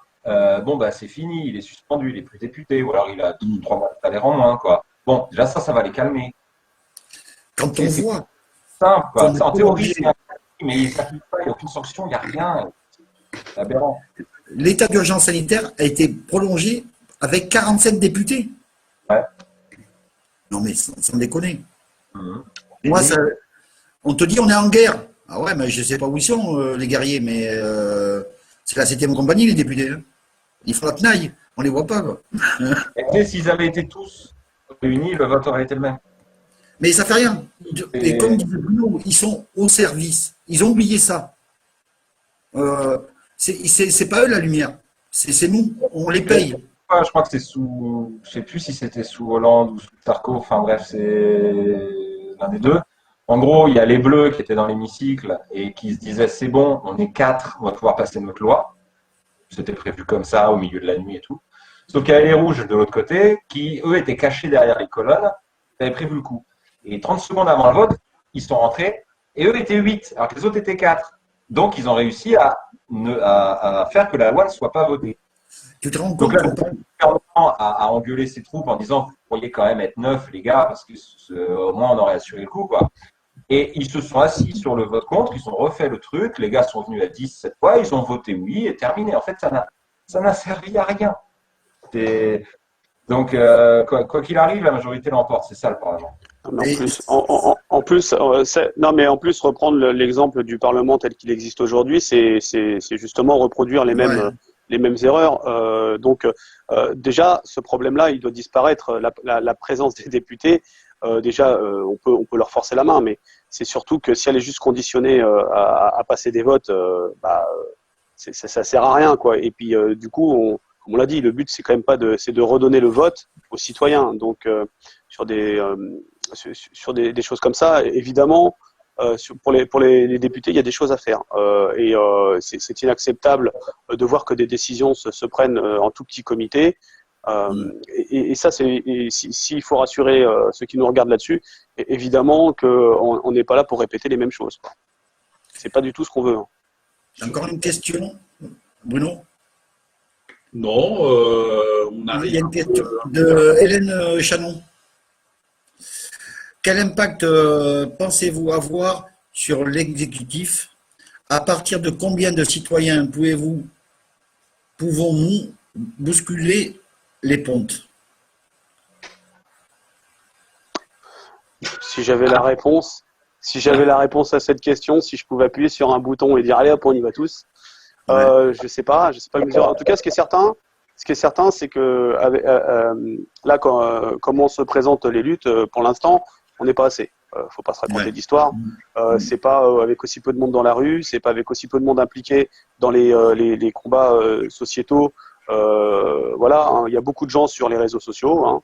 c'est fini, il est suspendu, il n'est plus député, ou alors il a 2 ou 3 mois de salaire en moins, quoi. Bon, déjà ça va les calmer. Quand on voit. Simple, quoi. En théorie, mais il s'applique pas, il n'y a aucune sanction, il n'y a rien. C'est aberrant. L'état d'urgence sanitaire a été prolongé avec 47 députés. Ouais. Non, mais sans déconner. Moi, on te dit on est en guerre. Ah ouais, mais je ne sais pas où ils sont, les guerriers, mais c'est la 7e compagnie, les députés. Hein. Ils font la tenaille, on ne les voit pas. Quoi. Et s'ils avaient été tous réunis, le vote aurait été le même. Mais ça ne fait rien. Et comme disait Bruno, ils sont au service. Ils ont oublié ça. C'est pas eux la lumière. C'est nous, on les paye. Je crois que c'est sous, je sais plus si c'était sous Hollande ou sous Sarko, enfin bref, c'est l'un des deux. En gros, il y a les Bleus qui étaient dans l'hémicycle et qui se disaient c'est bon, on est 4, on va pouvoir passer notre loi. C'était prévu comme ça, au milieu de la nuit et tout. Sauf qu'il y avait les Rouges de l'autre côté qui, eux, étaient cachés derrière les colonnes, ils avaient prévu le coup. Et 30 secondes avant le vote, ils sont rentrés et eux étaient 8, alors que les autres étaient 4. Donc, ils ont réussi à faire que la loi ne soit pas votée. Tu te rends compte. Donc là, le gouvernement a engueulé ses troupes en disant vous pourriez quand même être 9, les gars, parce qu'au moins on aurait assuré le coup, quoi. Et ils se sont assis sur le vote contre, ils ont refait le truc, les gars sont venus à 10 cette fois, ils ont voté oui et terminé. En fait, ça n'a servi à rien. Donc, quoi qu'il arrive, la majorité l'emporte, c'est ça le Parlement. Mais non, mais en plus, reprendre l'exemple du Parlement tel qu'il existe aujourd'hui, c'est justement reproduire les mêmes erreurs. Déjà, ce problème-là, il doit disparaître. La présence des députés, déjà, on peut leur forcer la main, mais c'est surtout que si elle est juste conditionnée à passer des votes, ça sert à rien, quoi. Et puis, du coup, comme on l'a dit, le but, c'est quand même pas c'est de redonner le vote aux citoyens. Donc, sur des choses comme ça, évidemment, pour les députés, il y a des choses à faire. C'est inacceptable de voir que des décisions se prennent en tout petit comité. Et ça, s'il faut rassurer ceux qui nous regardent là-dessus, évidemment qu'on n'est pas là pour répéter les mêmes choses. C'est pas du tout ce qu'on veut. Encore une question, Bruno? Non, on arrive. Il y a une question de Hélène Chanon. Quel impact pensez-vous avoir sur l'exécutif? À partir de combien de citoyens pouvons-nous bousculer les pontes? Si j'avais la réponse à cette question, si je pouvais appuyer sur un bouton et dire allez hop, on y va tous, je sais pas le mesurer. En tout cas, ce qui est certain, c'est que là, comment se présentent les luttes, pour l'instant, on n'est pas assez. Faut pas se raconter d'histoire. C'est pas avec aussi peu de monde dans la rue, c'est pas avec aussi peu de monde impliqué dans les combats sociétaux. Voilà, hein, il y a beaucoup de gens sur les réseaux sociaux, hein,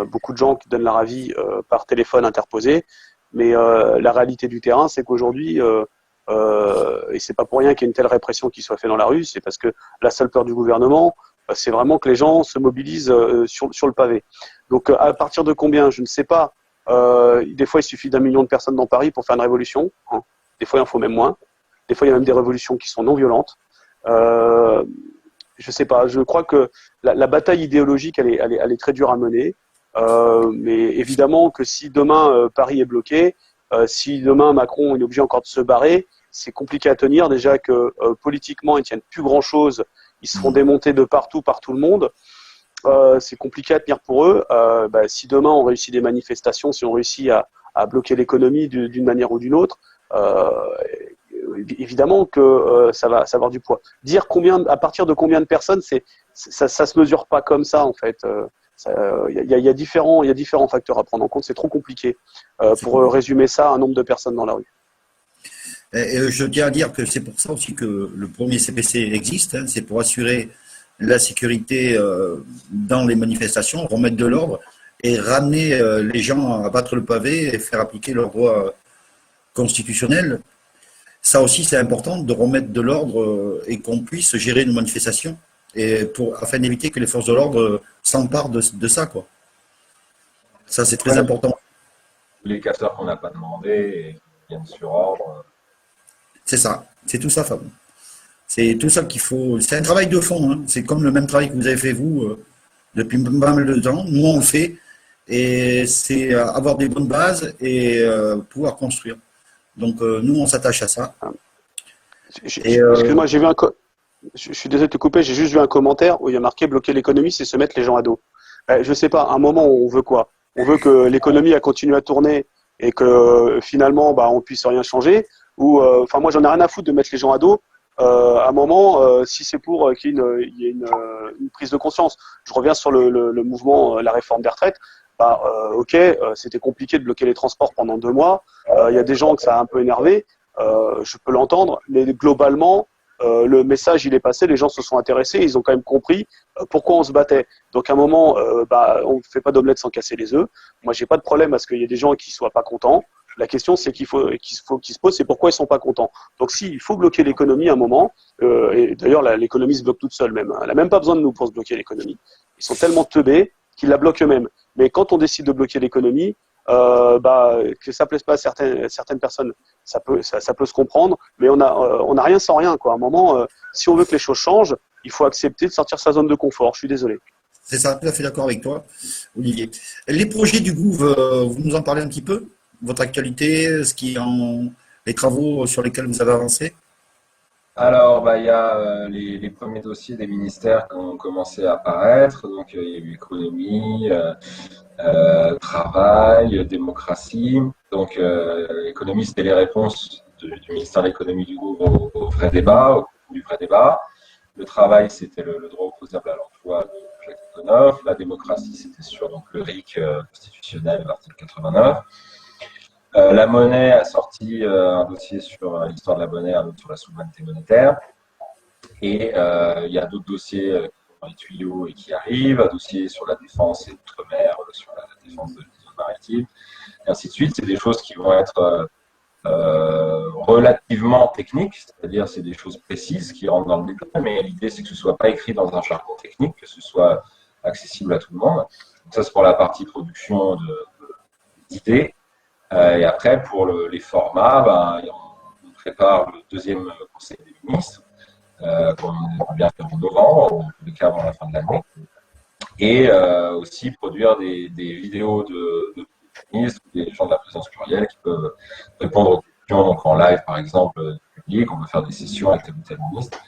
beaucoup de gens qui donnent leur avis par téléphone interposé, mais la réalité du terrain, c'est qu'aujourd'hui, et c'est pas pour rien qu'il y ait une telle répression qui soit faite dans la rue, c'est parce que la seule peur du gouvernement, c'est vraiment que les gens se mobilisent sur le pavé. Donc à partir de combien, je ne sais pas. Des fois, il suffit d'1 million de personnes dans Paris pour faire une révolution, hein. Des fois, il en faut même moins. Des fois, il y a même des révolutions qui sont non violentes. Je sais pas. Je crois que la bataille idéologique, elle est très dure à mener. Mais évidemment que si demain Paris est bloqué, si demain Macron est obligé encore de se barrer, c'est compliqué à tenir. Déjà que politiquement, ils tiennent plus grand-chose. Ils se font démonter de partout par tout le monde. C'est compliqué à tenir pour eux. Si demain on réussit des manifestations, si on réussit à bloquer l'économie d'une manière ou d'une autre, évidemment que ça va avoir du poids. Dire à partir de combien de personnes, ça se mesure pas comme ça en fait. Il y a différents facteurs à prendre en compte. C'est trop compliqué pour résumer ça à un nombre de personnes dans la rue. Et je tiens à dire que c'est pour ça aussi que le premier CPC existe, hein, c'est pour assurer la sécurité dans les manifestations, remettre de l'ordre et ramener les gens à battre le pavé et faire appliquer leurs droits constitutionnels. Ça aussi, c'est important de remettre de l'ordre et qu'on puisse gérer nos manifestations et afin d'éviter que les forces de l'ordre s'emparent de ça, quoi. Ça, c'est très important. Les casseurs qu'on n'a pas demandé viennent sur ordre. C'est ça, c'est tout ça, Fab. C'est tout ça qu'il faut. C'est un travail de fond, hein. C'est comme le même travail que vous avez fait, vous, depuis pas mal de temps. Nous, on le fait. Et c'est avoir des bonnes bases et pouvoir construire. Donc, nous, on s'attache à ça. Excuse-moi, je suis désolé de te couper, j'ai juste vu un commentaire où il y a marqué bloquer l'économie, c'est se mettre les gens à dos. Je sais pas, à un moment, on veut quoi? On veut que l'économie continue à tourner et que finalement, on puisse rien changer. Ou, moi, j'en ai rien à foutre de mettre les gens à dos. À un moment, si c'est pour qu'il y ait une prise de conscience. Je reviens sur le mouvement, la réforme des retraites. Ok, c'était compliqué de bloquer les transports pendant 2 mois. Il y a des gens que ça a un peu énervé. Je peux l'entendre, mais globalement, le message il est passé. Les gens se sont intéressés, ils ont quand même compris pourquoi on se battait. Donc à un moment, on ne fait pas d'omelette sans casser les œufs. Moi, j'ai pas de problème à ce qu'il y ait des gens qui soient pas contents. La question, c'est qu'ils se posent, c'est pourquoi ils sont pas contents. Donc, il faut bloquer l'économie à un moment, et d'ailleurs, l'économie se bloque toute seule même. Elle n'a même pas besoin de nous pour se bloquer l'économie. Ils sont tellement teubés qu'ils la bloquent eux-mêmes. Mais quand on décide de bloquer l'économie, que ça plaise pas à certaines personnes, ça peut se comprendre, mais on a rien sans rien, quoi. À un moment, si on veut que les choses changent, il faut accepter de sortir sa zone de confort. Je suis désolé. C'est ça, tout à fait d'accord avec toi, Olivier. Les projets du GOUV, vous nous en parlez un petit peu? Votre actualité, les travaux sur lesquels vous avez avancé? Alors, il y a les premiers dossiers des ministères qui ont commencé à apparaître. Donc, il y a eu économie, travail, démocratie. Donc, économie, c'était les réponses du ministère de l'économie du Louvre au vrai débat, du vrai débat. Le travail, c'était le droit opposable à l'emploi de Jacques Antonoff. La démocratie, c'était sur donc, le RIC constitutionnel, l'article 89. La monnaie a sorti un dossier sur l'histoire de la monnaie, un autre sur la souveraineté monétaire. Et il y a d'autres dossiers qui sont dans les tuyaux et qui arrivent, un dossier sur la défense et l'outre-mer, sur la défense de la zone maritime, et ainsi de suite. C'est des choses qui vont être relativement techniques, c'est-à-dire c'est des choses précises qui rentrent dans le détail, mais l'idée c'est que ce ne soit pas écrit dans un jargon technique, que ce soit accessible à tout le monde. Donc ça c'est pour la partie production d'idées. Et après, pour les formats, on prépare le deuxième conseil des ministres, qu'on va bien faire en novembre, ou en tous les cas avant la fin de l'année. Et aussi produire des vidéos de ministres, des gens de la présence plurielle qui peuvent répondre aux questions donc en live, par exemple, du public. On peut faire des sessions avec tel ou tel ministre.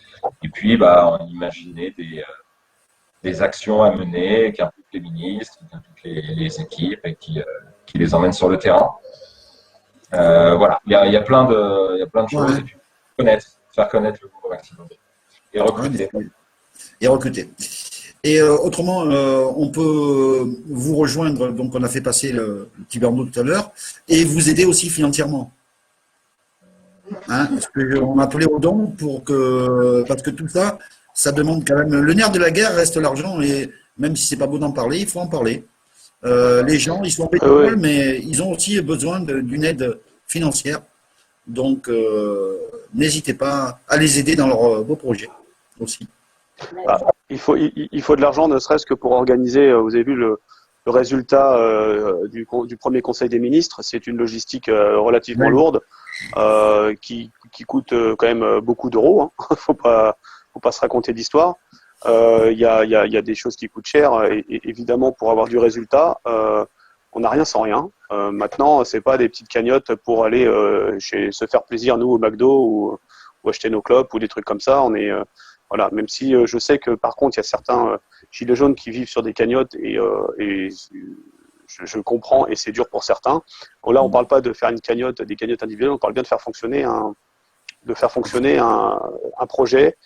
Et puis, on imaginait des actions à mener qui impliquent les ministres, qui impliquent les équipes et qui les emmènent sur le terrain. Voilà, il y a plein de choses. Ouais. Et puis, faire connaître le groupe maximum. Et recruter. Et recruter. Et autrement, on peut vous rejoindre, donc on a fait passer le petit Bernard tout à l'heure, et vous aider aussi financièrement. Hein, parce qu'on a appelé aux dons parce que tout ça, ça demande quand même. Le nerf de la guerre reste l'argent, et même si c'est pas beau d'en parler, il faut en parler. Les gens, ils sont bénévoles, mais ils ont aussi besoin d'une aide financière. Donc, n'hésitez pas à les aider dans leurs beaux projets aussi. Il faut de l'argent, ne serait-ce que pour organiser. Vous avez vu le résultat du premier Conseil des ministres. C'est une logistique relativement lourde qui coûte quand même beaucoup d'euros. Hein. Faut pas se raconter d'histoire. Il y a des choses qui coûtent cher. Et évidemment, pour avoir du résultat, on n'a rien sans rien. Maintenant, c'est pas des petites cagnottes pour aller se faire plaisir nous au McDo ou acheter nos clopes ou des trucs comme ça. Voilà, même si je sais que par contre il y a certains gilets jaunes qui vivent sur des cagnottes et je comprends et c'est dur pour certains. Bon, là on parle pas de faire des cagnottes individuelles, on parle bien de faire fonctionner un projet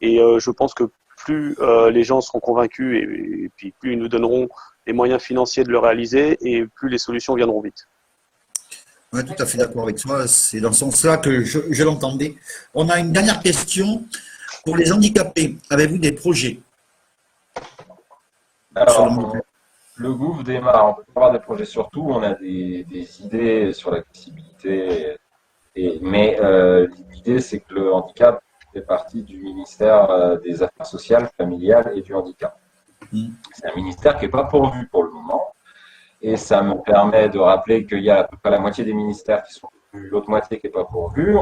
et je pense que plus les gens seront convaincus et puis plus ils nous donneront les moyens financiers de le réaliser et plus les solutions viendront vite. Oui, tout à fait d'accord avec toi. C'est dans ce sens-là que je l'entendais. On a une dernière question. Pour les handicapés, avez-vous des projets? Alors, le gouv démarre, on peut avoir des projets sur tout, on a des idées sur l'accessibilité, mais l'idée c'est que le handicap fait partie du ministère des Affaires sociales, familiales et du handicap. C'est un ministère qui n'est pas pourvu pour le moment, et ça me permet de rappeler qu'il y a à peu près la moitié des ministères qui sont pourvus, l'autre moitié qui n'est pas pourvue.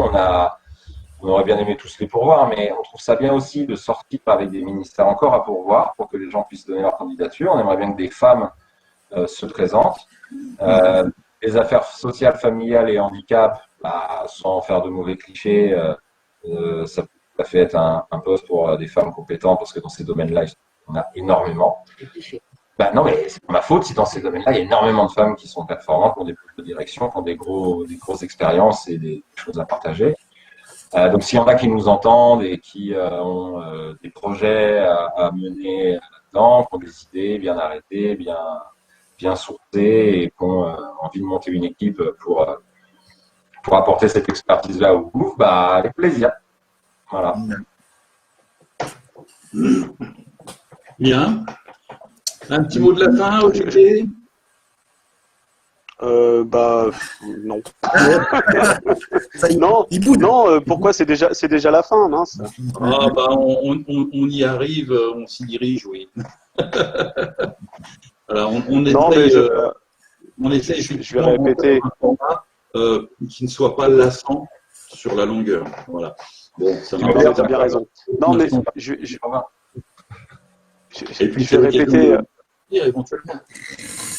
On aurait bien aimé tous les pourvoir, mais on trouve ça bien aussi de sortir avec des ministères encore à pourvoir pour que les gens puissent donner leur candidature. On aimerait bien que des femmes se présentent. Les affaires sociales, familiales et handicap, sans faire de mauvais clichés, ça peut tout à fait être un poste pour des femmes compétentes parce que dans ces domaines-là, on a énormément. Non, mais c'est pas ma faute si dans ces domaines-là, il y a énormément de femmes qui sont performantes, qui ont des postes de direction, qui ont des grosses expériences et des choses à partager. Donc, s'il y en a qui nous entendent et qui ont des projets à mener là-dedans, qui ont des idées bien arrêtées, bien sourcées et qui ont envie de monter une équipe pour apporter cette expertise-là au groupe, avec plaisir. Voilà. Bien. Un petit mot de la fin, Olivier? Non. Non, pourquoi c'est déjà la fin, mince. On y arrive, on s'y dirige, oui. Alors, on essaie je vais répéter un format qui ne soit pas lassant sur la longueur. Voilà. Bon, ça tu as bien raison. Non, mais je vais répéter. Éventuellement.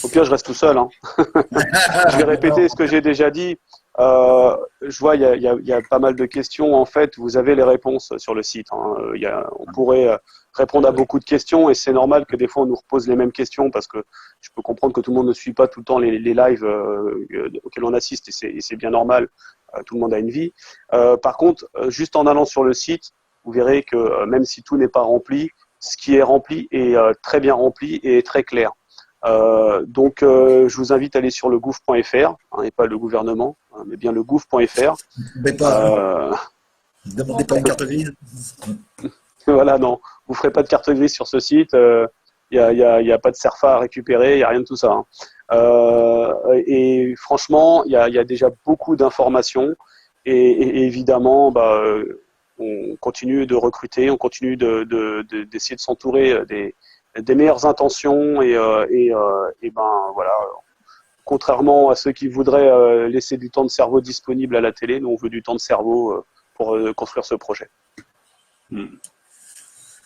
Au pire, je reste tout seul. Hein. Je vais répéter ce que j'ai déjà dit. Je vois, il y a pas mal de questions. En fait, vous avez les réponses sur le site. Hein. On pourrait répondre à beaucoup de questions et c'est normal que des fois on nous repose les mêmes questions parce que je peux comprendre que tout le monde ne suit pas tout le temps les lives auxquels on assiste et c'est bien normal. Tout le monde a une vie. Par contre, juste en allant sur le site, vous verrez que même si tout n'est pas rempli, ce qui est rempli est très bien rempli et très clair. Donc, je vous invite à aller sur le gouv.fr, hein, et pas le gouvernement, hein, mais bien le gouv.fr. Mais pas, demandez pas une carte grise. Voilà, non, vous ferez pas de carte grise sur ce site. Il y a pas de CERFA à récupérer, il y a rien de tout ça. Hein. Et franchement, il y a déjà beaucoup d'informations et évidemment, on continue de recruter, on continue d'essayer de s'entourer des meilleures intentions et voilà. Contrairement à ceux qui voudraient laisser du temps de cerveau disponible à la télé, nous on veut du temps de cerveau pour construire ce projet.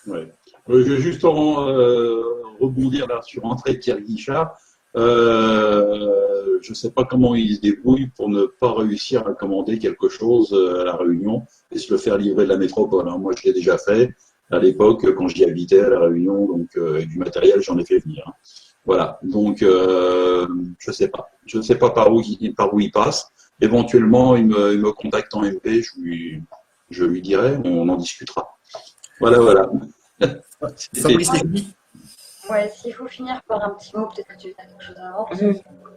Ouais. Je vais juste rebondir là sur Entrée de Pierre Guichard. Je ne sais pas comment il se débrouille pour ne pas réussir à commander quelque chose à La Réunion et se le faire livrer de la métropole. Hein. Moi, je l'ai déjà fait à l'époque quand j'y habitais à La Réunion, donc du matériel, j'en ai fait venir. Hein. Voilà. Donc, je sais pas. Je ne sais pas par où il passe. Éventuellement, il me contacte en MP, je lui dirai, on en discutera. Voilà. Fabrice, ouais, s'il faut finir par un petit mot, peut-être que tu as quelque chose avant.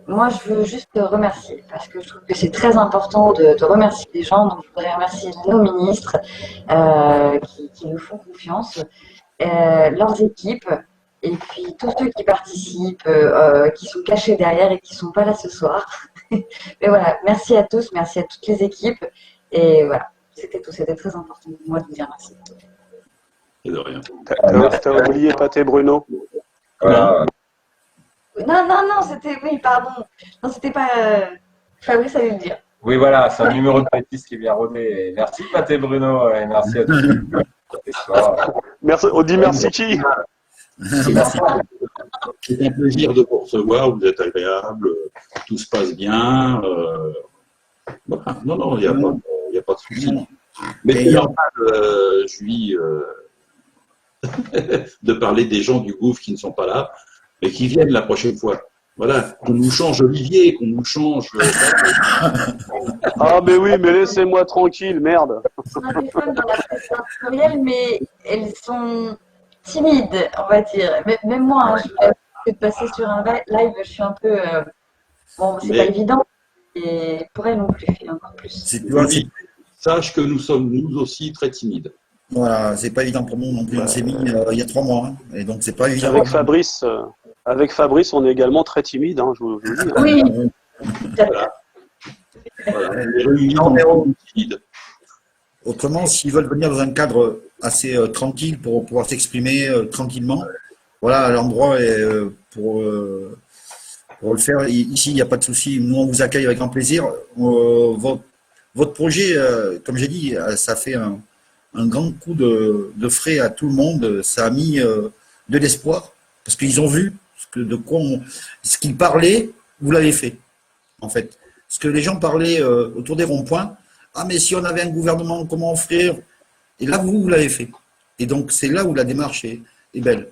Moi, je veux juste te remercier parce que je trouve que c'est très important de remercier les gens. Donc, je voudrais remercier nos ministres qui nous font confiance, leurs équipes et puis tous ceux qui participent, qui sont cachés derrière et qui ne sont pas là ce soir. Mais voilà, merci à tous, merci à toutes les équipes. Et voilà, c'était tout. C'était très important pour moi de vous dire merci. Et de rien. T'as oublié Pathé Bruno? Voilà. Non, c'était... Oui, pardon. Non, c'était pas... Fabrice allait le dire. Oui, voilà, c'est un numéro de bêtise qui vient rôder. Merci Pathé Bruno et merci à tous. Merci, on dit merci qui? Merci. C'est un plaisir de vous recevoir, vous êtes agréable, tout se passe bien. Voilà. Non, il n'y a pas de souci. Mais c'est normal, Julie, de parler des gens du gouffre qui ne sont pas là, mais qui viennent la prochaine fois. Voilà, qu'on nous change Olivier, qu'on nous change. Ah, mais oui, mais laissez-moi tranquille, merde. On a des femmes dans la presse éditoriale, mais elles sont timides, on va dire. Même moi, hein, je vais passer sur un live, je suis un peu... bon, c'est pas évident, et pour elles non plus, encore plus. Sache que nous sommes, nous aussi, très timides. Voilà, c'est pas évident pour nous non plus. On s'est mis il y a 3 mois, hein, et donc c'est pas évident. Avec Fabrice, on est également très timide, hein, je vous le dis. Oui. Voilà. Les réunions sont timides. Autrement, s'ils veulent venir dans un cadre assez tranquille pour pouvoir s'exprimer tranquillement, voilà l'endroit pour le faire. Ici, il n'y a pas de souci. Nous, on vous accueille avec grand plaisir. Votre projet, comme j'ai dit, ça fait un grand coup de frais à tout le monde. Ça a mis de l'espoir parce qu'ils ont vu ce qu'ils parlaient, vous l'avez fait, en fait. Ce que les gens parlaient autour des ronds-points. Ah, mais si on avait un gouvernement, comment offrir? Et là, vous l'avez fait. Et donc, c'est là où la démarche est belle.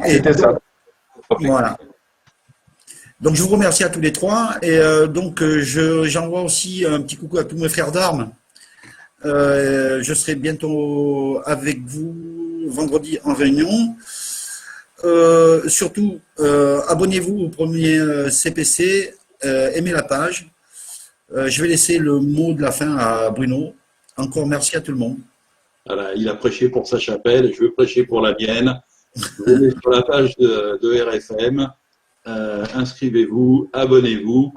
C'était ça. Voilà. Donc, je vous remercie à tous les trois. Et donc, j'envoie aussi un petit coucou à tous mes frères d'armes. Je serai bientôt avec vous vendredi en réunion. Surtout, abonnez-vous au premier CPC, aimez la page. Je vais laisser le mot de la fin à Bruno. Encore merci à tout le monde. Voilà, il a prêché pour sa chapelle, je veux prêcher pour la mienne. Venez sur la page de RFM, inscrivez-vous, abonnez-vous.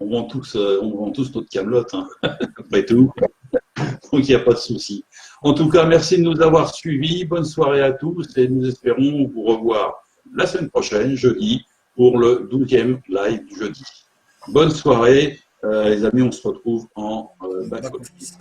On vend tous notre camelote, hein, après tout. Donc il n'y a pas de souci. En tout cas, merci de nous avoir suivis. Bonne soirée à tous et nous espérons vous revoir la semaine prochaine, jeudi, pour le 12e live du jeudi. Bonne soirée, les amis, on se retrouve en back-office.